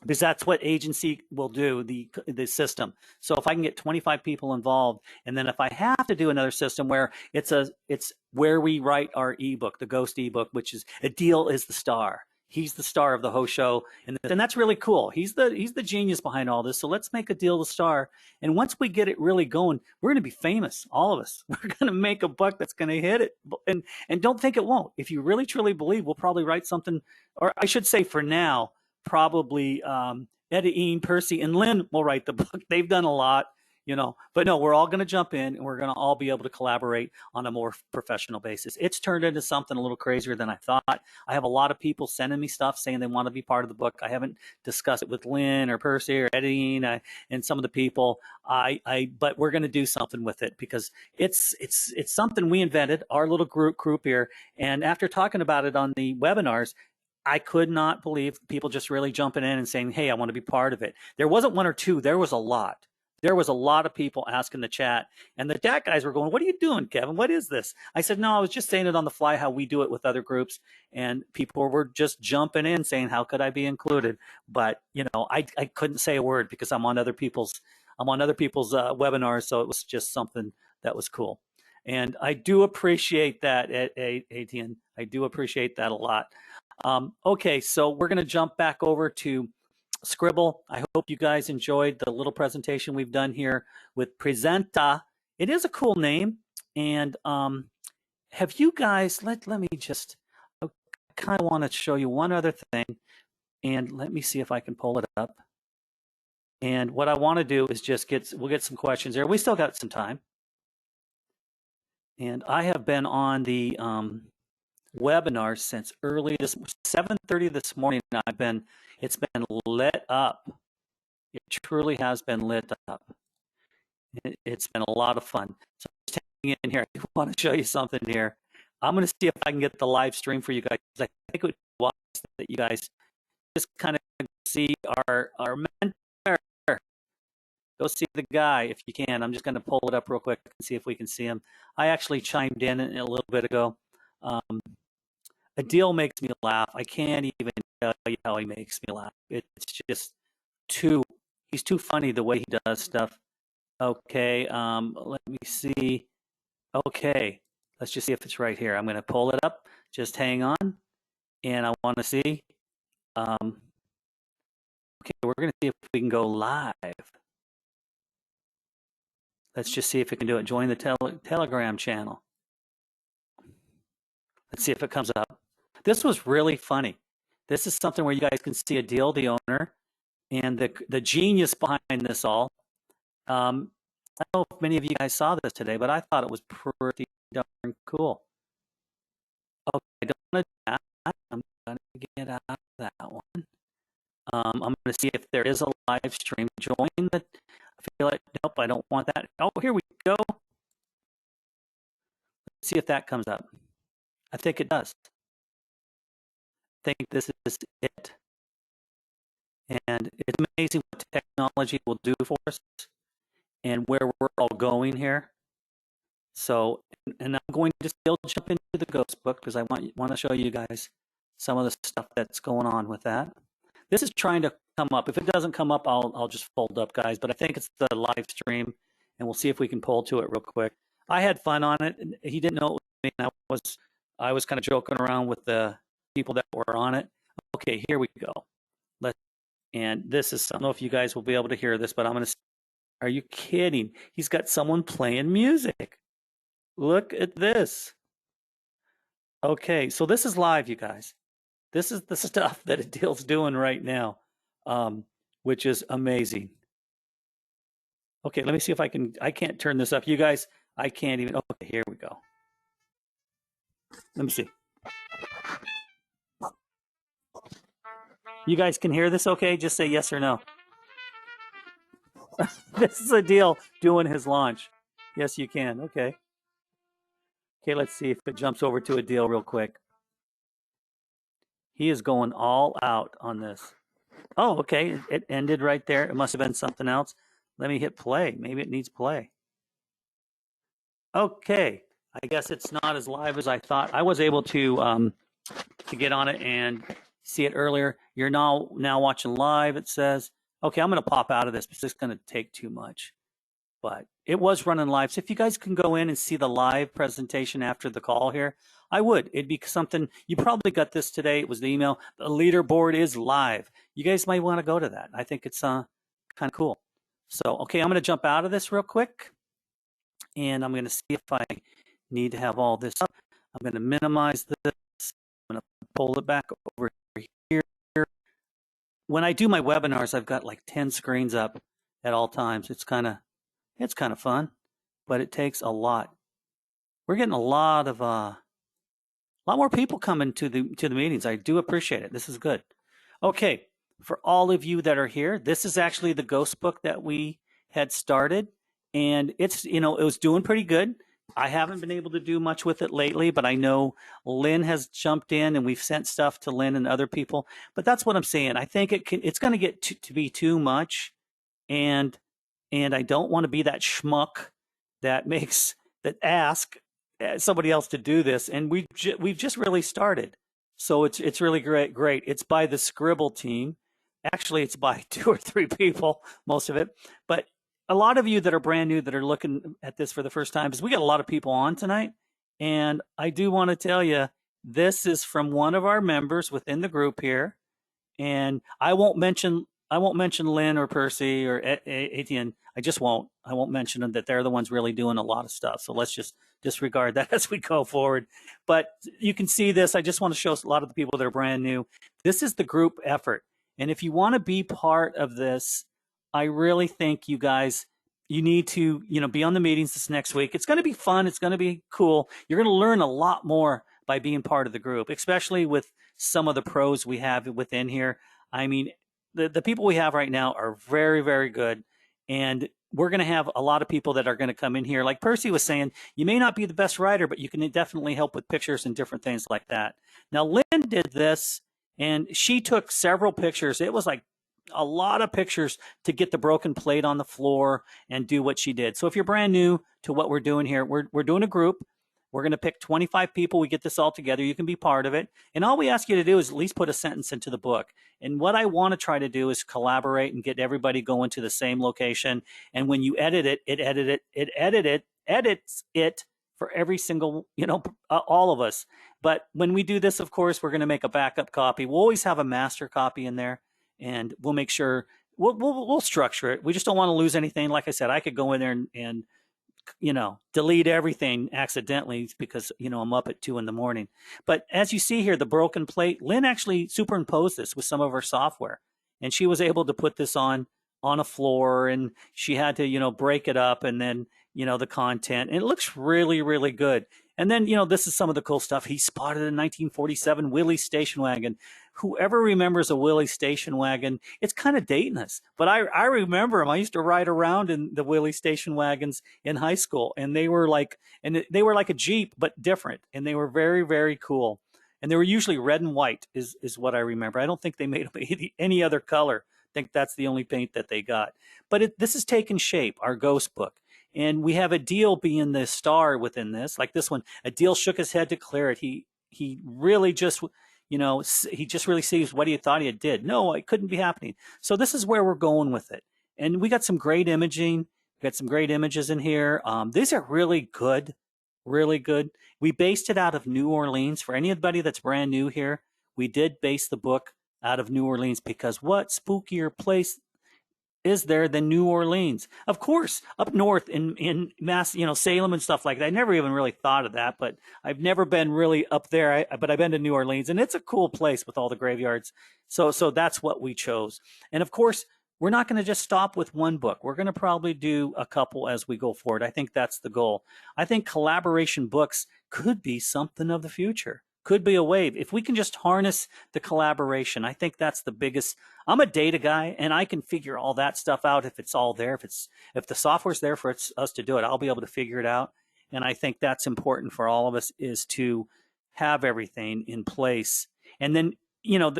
Speaker 2: because that's what agency will do, the system. So if I can get 25 people involved, and then if I have to do another system where it's where we write our ebook, the ghost ebook, which is Adil is the star. He's the star of the whole show, and that's really cool. He's the genius behind all this. So let's make Adil the star. And once we get it really going, we're going to be famous, all of us. We're going to make a buck that's going to hit it. And don't think it won't. If you really truly believe, we'll probably write something, or I should say, for now, probably Eddie, Ian, Percy, and Lynn will write the book. They've done a lot, but no, we're all going to jump in and we're going to all be able to collaborate on a more professional basis. It's turned into something a little crazier than I thought. I have a lot of people sending me stuff saying they want to be part of the book. I haven't discussed it with Lynn or Percy or Eddie and some of the people. But we're going to do something with it because it's something we invented, our little group here. And after talking about it on the webinars, I could not believe people just really jumping in and saying, hey, I want to be part of it. There wasn't 1 or 2. There was a lot. There was a lot of people asking the chat. And the chat guys were going, what are you doing, Kevin? What is this? I said, no, I was just saying it on the fly, how we do it with other groups. And people were just jumping in saying, how could I be included? But, I couldn't say a word because I'm on other people's webinars. So it was just something that was cool. And I do appreciate that, ATN. I do appreciate that a lot. Okay, so we're going to jump back over to Sqribble. I hope you guys enjoyed the little presentation we've done here with Presenta. It is a cool name. And have you guys, let me just, I kind of want to show you one other thing. And let me see if I can pull it up. And what I want to do is just we'll get some questions there. We still got some time. And I have been on the webinar since early 7:30 this morning. It's been lit up. It truly has been lit up. It's been a lot of fun. So just hang in here. I want to show you something here. I'm going to see if I can get the live stream for you guys. I think it would be wise that you guys just kind of see our mentor Go see the guy if you can. I'm just going to pull it up real quick and see if we can see him. I actually chimed in a little bit ago. Adil makes me laugh. I can't even tell you how he makes me laugh. It's just he's too funny the way he does stuff. Okay, let me see. Okay, let's just see if it's right here. I'm going to pull it up. Just hang on. And I want to see. Okay, we're going to see if we can go live. Let's just see if we can do it. Join the Telegram channel. Let's see if it comes up. This was really funny. This is something where you guys can see Adil, the owner, and the genius behind this all. I don't know if many of you guys saw this today, but I thought it was pretty darn cool. Okay, I don't want to do that. I'm going to get out of that one. I'm going to see if there is a live stream. Join the. I feel like nope, I don't want that. Oh, here we go. Let's see if that comes up. I think it does. I think this is it. And it's amazing what technology will do for us and where we're all going here. So, and I'm going to still jump into the ghost book because I want to show you guys some of the stuff that's going on with that. This is trying to come up. If it doesn't come up, I'll just fold up, guys. But I think it's the live stream, and we'll see if we can pull to it real quick. I had fun on it. He didn't know it was me. And I was kind of joking around with the people that were on it. Okay, here we go. And this is, I don't know if you guys will be able to hear this, but I'm going to. Are you kidding? He's got someone playing music. Look at this. Okay, so this is live, you guys. This is the stuff that Adil's doing right now, which is amazing. Okay, let me see if I can't turn this up. You guys, I can't even. Okay, here we go. Let me see. You guys can hear this okay? Just say yes or no. This is Adil doing his launch. Yes, you can. Okay. Okay, let's see if it jumps over to Adil real quick. He is going all out on this. Oh, okay. It ended right there. It must have been something else. Let me hit play. Maybe it needs play. Okay. I guess it's not as live as I thought. I was able to get on it and see it earlier. You're now watching live, it says. Okay, I'm going to pop out of this because it's going to take too much. But it was running live. So if you guys can go in and see the live presentation after the call here, I would. It'd be something. You probably got this today. It was the email. The leaderboard is live. You guys might want to go to that. I think it's kind of cool. So, okay, I'm going to jump out of this real quick. And I'm going to see if I need to have all this up. I'm going to minimize this. I'm going to pull it back over here. When I do my webinars, I've got like 10 screens up at all times. It's kind of fun, but it takes a lot. We're getting a lot more people coming to the meetings. I do appreciate it. This is good. Okay, for all of you that are here, this is actually the ghost book that we had started, and it's it was doing pretty good. I haven't been able to do much with it lately, but I know Lynn has jumped in and we've sent stuff to Lynn and other people. But that's what I'm saying. I think it's going to get to be too much, and I don't want to be that schmuck that ask somebody else to do this. And we've just really started, so it's really great. It's by the Sqribble team. Actually, it's by 2 or 3 people, most of it, but. A lot of you that are brand new that are looking at this for the first time, because we got a lot of people on tonight. And I do want to tell you, this is from one of our members within the group here. And I won't mention Lynn or Percy or Etienne. I won't mention them, that they're the ones really doing a lot of stuff. So let's just disregard that as we go forward. But you can see this. I just want to show a lot of the people that are brand new. This is the group effort. And if you want to be part of this, I really think you guys, you need to, be on the meetings this next week. It's going to be fun. It's going to be cool. You're going to learn a lot more by being part of the group, especially with some of the pros we have within here. I mean, the people we have right now are very, very good. And we're going to have a lot of people that are going to come in here. Like Percy was saying, you may not be the best writer, but you can definitely help with pictures and different things like that. Now, Lynn did this, and she took several pictures. It was like a lot of pictures to get the broken plate on the floor and do what she did. So if you're brand new to what we're doing here, we're doing a group. We're going to pick 25 people. We get this all together. You can be part of it. And all we ask you to do is at least put a sentence into the book. And what I want to try to do is collaborate and get everybody going to the same location. And when you edit it, edits it for every single, all of us. But when we do this, of course, we're going to make a backup copy. We'll always have a master copy in there, and we'll make sure we'll structure it. We just don't want to lose anything. Like I said, I could go in there and delete everything accidentally because, I'm up at 2 a.m. But as you see here, the broken plate, Lynn actually superimposed this with some of her software, and she was able to put this on a floor, and she had to, break it up, and then, the content, and it looks really, really good. And then, this is some of the cool stuff. He spotted a 1947 Willys station wagon. Whoever remembers a Willys station wagon, it's kind of dating us. But I remember them. I used to ride around in the Willys station wagons in high school, and they were like a Jeep, but different. And they were very, very cool. And they were usually red and white is what I remember. I don't think they made them any other color. I think that's the only paint that they got. But this has taken shape, our ghost book. And we have Adil being the star within this. Like this one, Adil shook his head to clear it. He really just, he just really sees what he thought he did. No, it couldn't be happening. So this is where we're going with it. And we got some great imaging. We got some great images in here. These are really good, really good. We based it out of New Orleans. For anybody that's brand new here, we did base the book out of New Orleans because what spookier place is there than New Orleans? Of course, up north in Mass, Salem and stuff like that. I never even really thought of that, but I've never been really up there. But I've been to New Orleans, and it's a cool place with all the graveyards. So that's what we chose. And of course, we're not going to just stop with one book. We're going to probably do a couple as we go forward. I think that's the goal. I think collaboration books could be something of the future. Could be a wave. If we can just harness the collaboration, I think that's the biggest. I'm a data guy, and I can figure all that stuff out if it's all there. If the software's there for us to do it, I'll be able to figure it out. And I think that's important for all of us is to have everything in place. And then,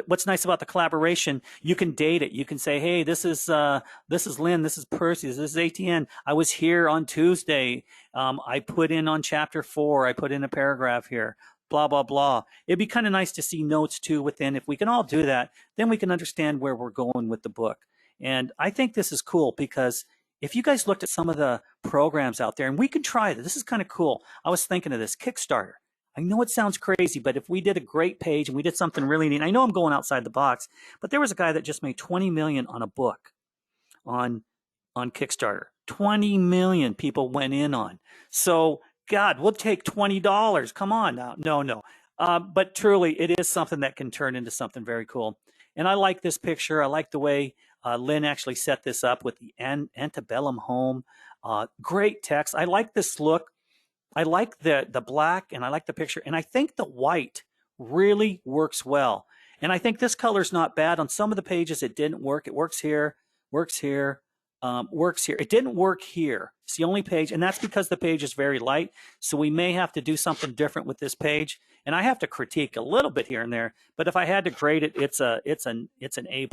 Speaker 2: what's nice about the collaboration, you can date it. You can say, hey, this is Lynn, this is Percy, this is ATN. I was here on Tuesday. I put in on chapter 4, I put in a paragraph here. Blah, blah, blah. It'd be kind of nice to see notes too within. If we can all do that, then we can understand where we're going with the book. And I think this is cool because if you guys looked at some of the programs out there, and we can try this is kind of cool. I was thinking of this Kickstarter. I know it sounds crazy, but if we did a great page and we did something really neat, I know I'm going outside the box, but there was a guy that just made 20 million on a book on Kickstarter. 20 million people went in on. So God, we'll take $20. Come on now. No. But truly, it is something that can turn into something very cool. And I like this picture. I like the way Lynn actually set this up with the antebellum home. Great text. I like this look. I like the black, and I like the picture. And I think the white really works well. And I think this color's not bad. On some of the pages, it didn't work. It works here, works here. Works here. It didn't work here. It's the only page, and that's because the page is very light. So we may have to do something different with this page, and I have to critique a little bit here and there. But if I had to grade it, it's an A+,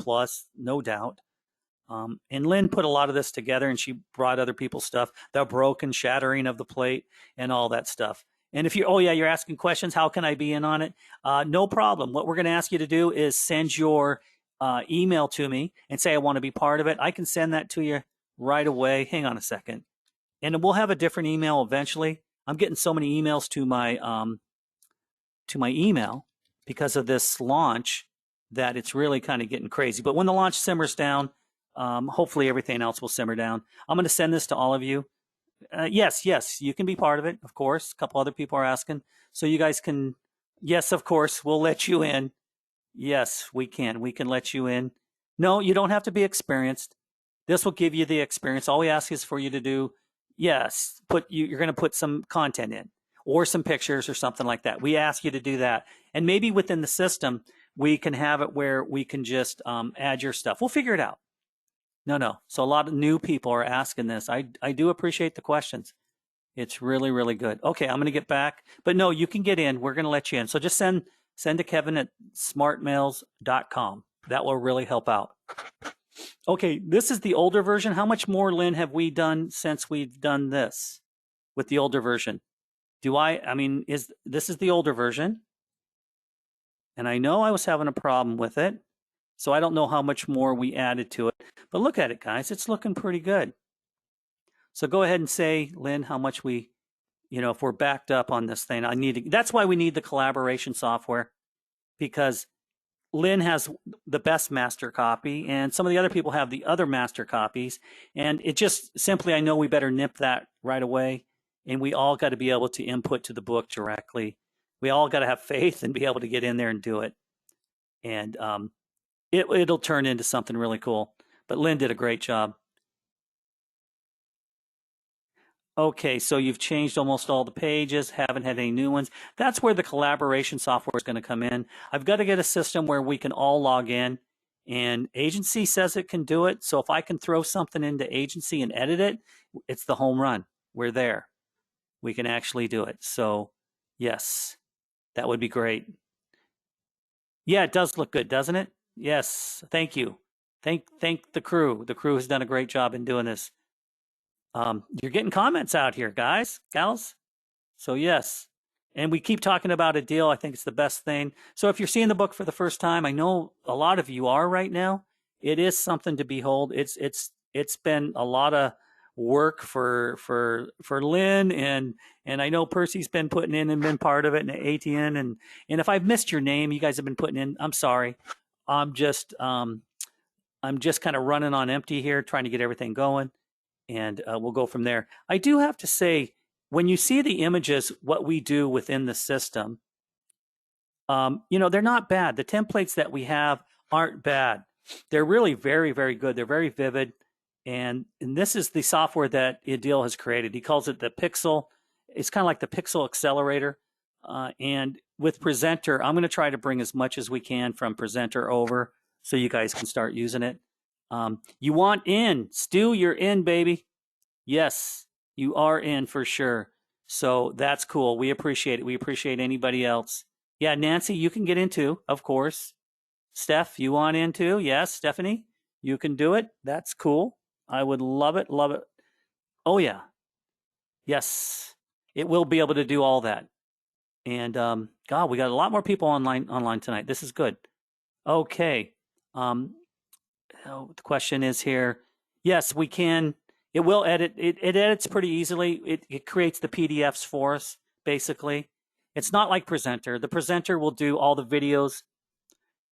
Speaker 2: no doubt. And Lynn put a lot of this together, and she brought other people's stuff, the broken shattering of the plate, and all that stuff. And if you're asking questions, how can I be in on it? No problem. What we're going to ask you to do is send your email to me and say I want to be part of it. I can send that to you right away. Hang on a second, and we'll have a different email eventually. I'm getting so many emails to my email because of this launch that it's really kind of getting crazy. But when the launch simmers down, hopefully everything else will simmer down. I'm going to send this to all of you. Yes, you can be part of it. Of course, a couple other people are asking, so you guys can. Yes, of course, we'll let you in. Yes, we can. We can let you in. No, you don't have to be experienced. This will give you the experience. All we ask is for you to do, yes, you're going to put some content in or some pictures or something like that. We ask you to do that. And maybe within the system, we can have it where we can just add your stuff. We'll figure it out. No. So a lot of new people are asking this. I do appreciate the questions. It's really, really good. Okay, I'm going to get back. But no, you can get in. We're going to let you in. So just send to Kevin at smartmails.com. That will really help out. Okay, this is the older version. How much more, Lynn, have we done since we've done this with the older version? I mean, this is the older version. And I know I was having a problem with it. So I don't know how much more we added to it. But look at it, guys. It's looking pretty good. So go ahead and say, Lynn, how much we, if we're backed up on this thing, that's why we need the collaboration software, because Lynn has the best master copy and some of the other people have the other master copies. And it just simply, I know we better nip that right away. And we all got to be able to input to the book directly. We all got to have faith and be able to get in there and do it. And it'll turn into something really cool. But Lynn did a great job. Okay, so you've changed almost all the pages, haven't had any new ones. That's where the collaboration software is going to come in. I've got to get a system where we can all log in, and Agency says it can do it. So if I can throw something into Agency and edit it, it's the home run. We're there. We can actually do it. So yes, that would be great. Yeah, it does look good, doesn't it? Yes, thank you. Thank the crew. The crew has done a great job in doing this. You're getting comments out here, guys, gals. So yes, and we keep talking about a deal. I think it's the best thing. So if you're seeing the book for the first time, I know a lot of you are right now. It is something to behold. It's been a lot of work for Lynn, and I know Percy's been putting in and been part of it, and ATN, and if I've missed your name, you guys have been putting in. I'm sorry. I'm just kind of running on empty here, trying to get everything going. And we'll go from there. I do have to say, when you see the images, what we do within the system, they're not bad. The templates that we have aren't bad. They're really very, very good. They're very vivid. And this is the software that Adil has created. He calls it the Pixel. It's kind of like the Pixel Accelerator. And with Presenter, I'm going to try to bring as much as we can from Presenter over so you guys can start using it. You want in. Stu, you're in, baby. Yes, you are in for sure. So that's cool. We appreciate it. We appreciate anybody else. Yeah, Nancy, you can get in too, of course. Steph, you want in too? Yes, Stephanie, you can do it. That's cool. I would love it, love it. Oh, yeah. Yes, it will be able to do all that. And God, we got a lot more people online tonight. This is good. Okay. The question is here. Yes, we can. It will edit. It edits pretty easily. It creates the PDFs for us, basically. It's not like Presenter. The Presenter will do all the videos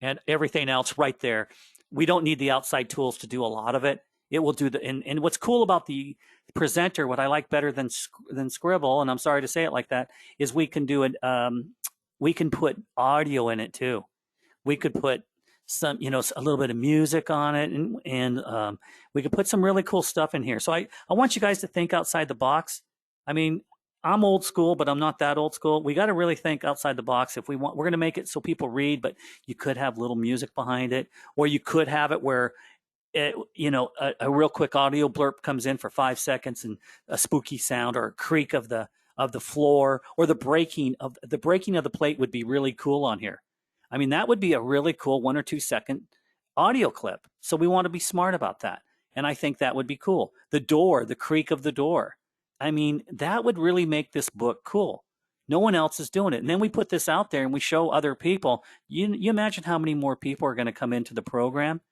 Speaker 2: and everything else right there. We don't need the outside tools to do a lot of it. It will do and what's cool about the Presenter, what I like better than Sqribble, and I'm sorry to say it like that, is we can do it. We can put audio in it too. We could put some, a little bit of music on it, and we could put some really cool stuff in here. So I want you guys to think outside the box. I mean, I'm old school, but I'm not that old school. We got to really think outside the box. If we're going to make it so people read, but you could have little music behind it, or you could have it where, a real quick audio blurb comes in for 5 seconds and a spooky sound or a creak of the floor, or the breaking of the plate would be really cool on here. I mean, that would be a really cool 1 or 2 second audio clip. So we want to be smart about that. And I think that would be cool. The door, the creak of the door. I mean, that would really make this book cool. No one else is doing it. And then we put this out there and we show other people. You imagine how many more people are going to come into the program.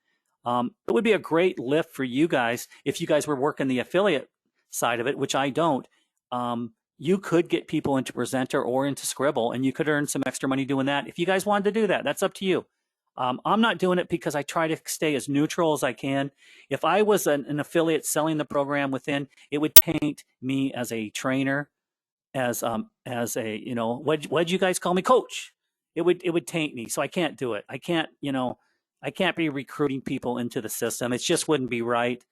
Speaker 2: It would be a great lift for you guys if you guys were working the affiliate side of it, which I don't. You could get people into Presenter or into Sqribble, and you could earn some extra money doing that. If you guys wanted to do that, that's up to you. I'm not doing it because I try to stay as neutral as I can. If I was an affiliate selling the program within, it would taint me as a trainer, as a, what'd you guys call me? Coach. It would taint me. So I can't do it. I can't be recruiting people into the system. It just wouldn't be right.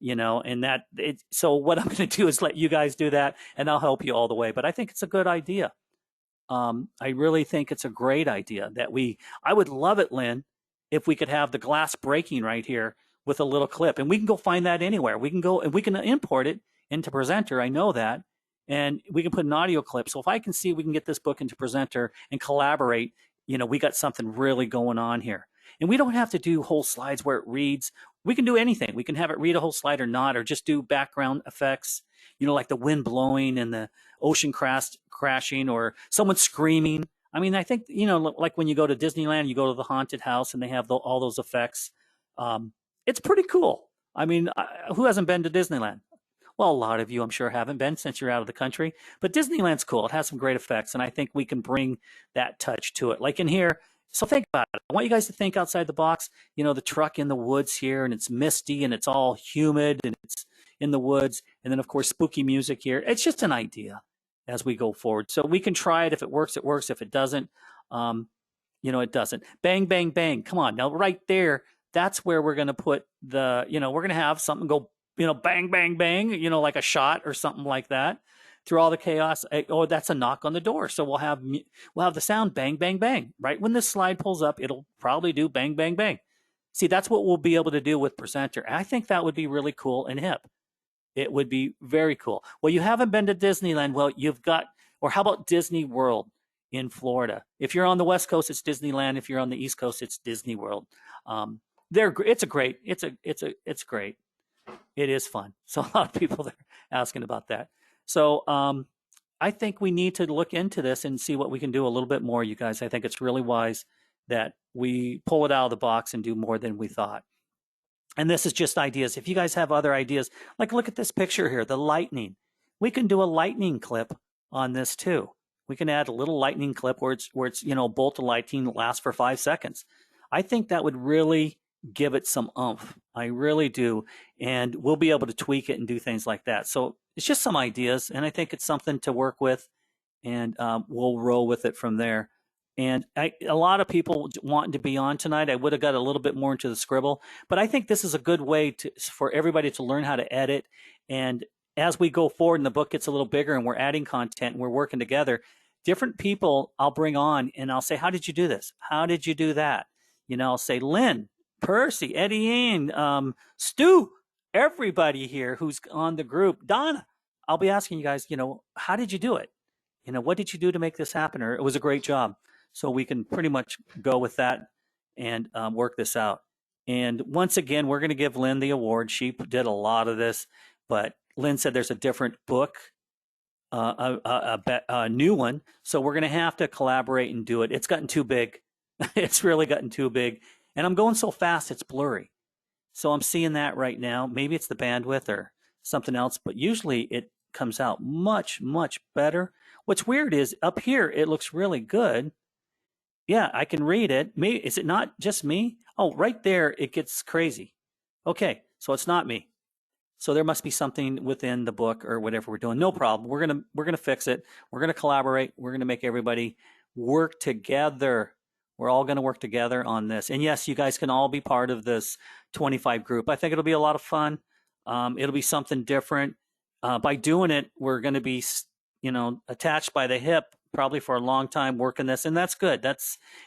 Speaker 2: So what I'm going to do is let you guys do that, and I'll help you all the way. But I think it's a good idea. I really think it's a great idea I would love it, Lynn, if we could have the glass breaking right here with a little clip, and we can go find that anywhere. We can go and we can import it into Presenter. I know that, and we can put an audio clip. So if I can see we can get this book into Presenter and collaborate, we got something really going on here. And we don't have to do whole slides where it reads. We can do anything. We can have it read a whole slide or not, or just do background effects, like the wind blowing and the ocean crashing or someone screaming. I mean, I think, like when you go to Disneyland, you go to the haunted house and they have all those effects. It's pretty cool. I mean, who hasn't been to Disneyland? Well, a lot of you, I'm sure, haven't been since you're out of the country. But Disneyland's cool. It has some great effects, and I think we can bring that touch to it. Like in here, so think about it. I want you guys to think outside the box. The truck in the woods here, and it's misty, and it's all humid, and it's in the woods. And then, of course, spooky music here. It's just an idea as we go forward. So we can try it. If it works, it works. If it doesn't, it doesn't. Bang, bang, bang. Come on. Now, right there, that's where we're going to put we're going to have something go, bang, bang, bang, like a shot or something like that through all the chaos. Oh, that's a knock on the door. So we'll have the sound bang, bang, bang. Right when this slide pulls up, it'll probably do bang, bang, bang. See, that's what we'll be able to do with Presenter. And I think that would be really cool and hip. It would be very cool. Well, you haven't been to Disneyland. Well, or how about Disney World in Florida? If you're on the West Coast, it's Disneyland. If you're on the East Coast, it's Disney World. It's great. It is fun. So a lot of people are asking about that. So I think we need to look into this and see what we can do a little bit more, you guys. I think it's really wise that we pull it out of the box and do more than we thought. And this is just ideas. If you guys have other ideas, like look at this picture here, the lightning. We can do a lightning clip on this too. We can add a little lightning clip where it's bolt of lightning that lasts for 5 seconds. I think that would really give it some oomph. I really do. And we'll be able to tweak it and do things like that. So it's just some ideas, and I think it's something to work with, and we'll roll with it from there. And a lot of people wanting to be on tonight. I would have got a little bit more into the Sqribble, but I think this is a good way for everybody to learn how to edit. And as we go forward and the book gets a little bigger and we're adding content and we're working together, different people I'll bring on and I'll say, how did you do this? How did you do that? I'll say, Lynn, Percy, Eddie Ann, Stu, everybody here who's on the group, Donna, I'll be asking you guys, how did you do it? What did you do to make this happen? Or it was a great job. So we can pretty much go with that and work this out. And once again, we're going to give Lynn the award. She did a lot of this, but Lynn said there's a different book, a new one. So we're going to have to collaborate and do it. It's gotten too big. It's really gotten too big. And I'm going so fast, it's blurry. So I'm seeing that right now. Maybe it's the bandwidth or something else, but usually it comes out much, much better. What's weird is up here, it looks really good. Yeah, I can read it. Maybe, is it not just me? Oh, right there, it gets crazy. Okay, so it's not me. So there must be something within the book or whatever we're doing. No problem. We're gonna fix it. We're gonna collaborate. We're gonna make everybody work together. We're all gonna work together on this. And yes, you guys can all be part of this 25 group. I think it'll be a lot of fun. It'll be something different. By doing it, we're gonna be, attached by the hip probably for a long time working this, and that's good.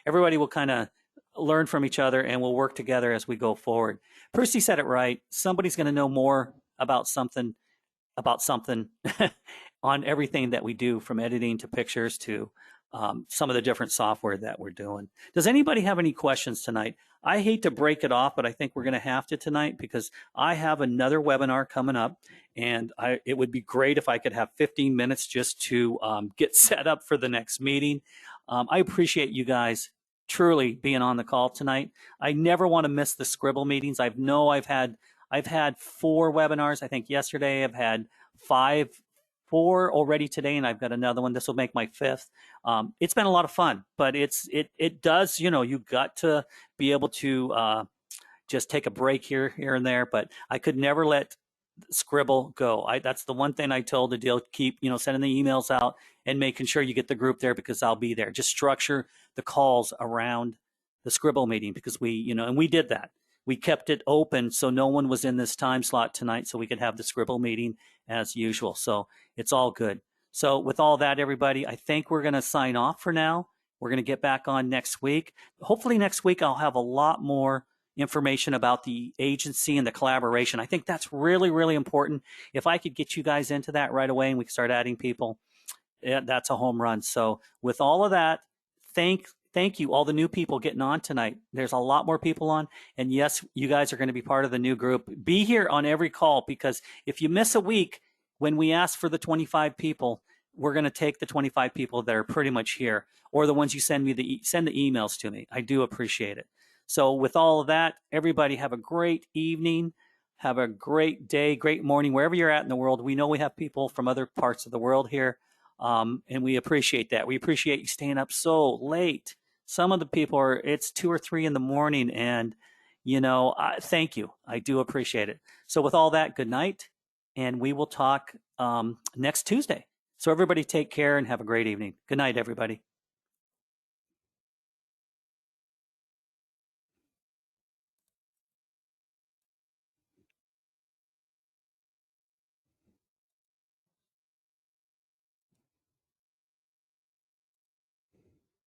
Speaker 2: Everybody will kind of learn from each other and we'll work together as we go forward. Percy said it right. Somebody's going to know more about something on everything that we do, from editing to pictures to some of the different software that we're doing. Does anybody have any questions tonight? I hate to break it off, but I think we're going to have to tonight because I have another webinar coming up, and it would be great if I could have 15 minutes just to get set up for the next meeting. I appreciate you guys truly being on the call tonight. I never want to miss the Sqribble meetings. I've had 4 webinars. I think yesterday I've had 4 already today, and I've got another one. This will make my 5th. It's been a lot of fun, but it does, you got to be able to just take a break here and there, but I could never let Sqribble go. That's the one thing I told the deal, keep, sending the emails out and making sure you get the group there because I'll be there. Just structure the calls around the Sqribble meeting because and we did that. We kept it open so no one was in this time slot tonight so we could have the Sqribble meeting as usual. So it's all good. So with all that, everybody, I think we're going to sign off for now. We're going to get back on next week. Hopefully next week I'll have a lot more information about the agency and the collaboration. I think that's really, really important. If I could get you guys into that right away and we can start adding people, that's a home run. So with all of that, thank thank you, all the new people getting on tonight. There's a lot more people on. And yes, you guys are going to be part of the new group. Be here on every call, because if you miss a week, when we ask for the 25 people, we're going to take the 25 people that are pretty much here, or the ones you send the emails to me. I do appreciate it. So with all of that, everybody have a great evening. Have a great day, great morning, wherever you're at in the world. We know we have people from other parts of the world here, and we appreciate that. We appreciate you staying up so late. Some of the people it's 2 or 3 in the morning, and, thank you. I do appreciate it. So with all that, good night, and we will talk next Tuesday. So everybody take care and have a great evening. Good night, everybody.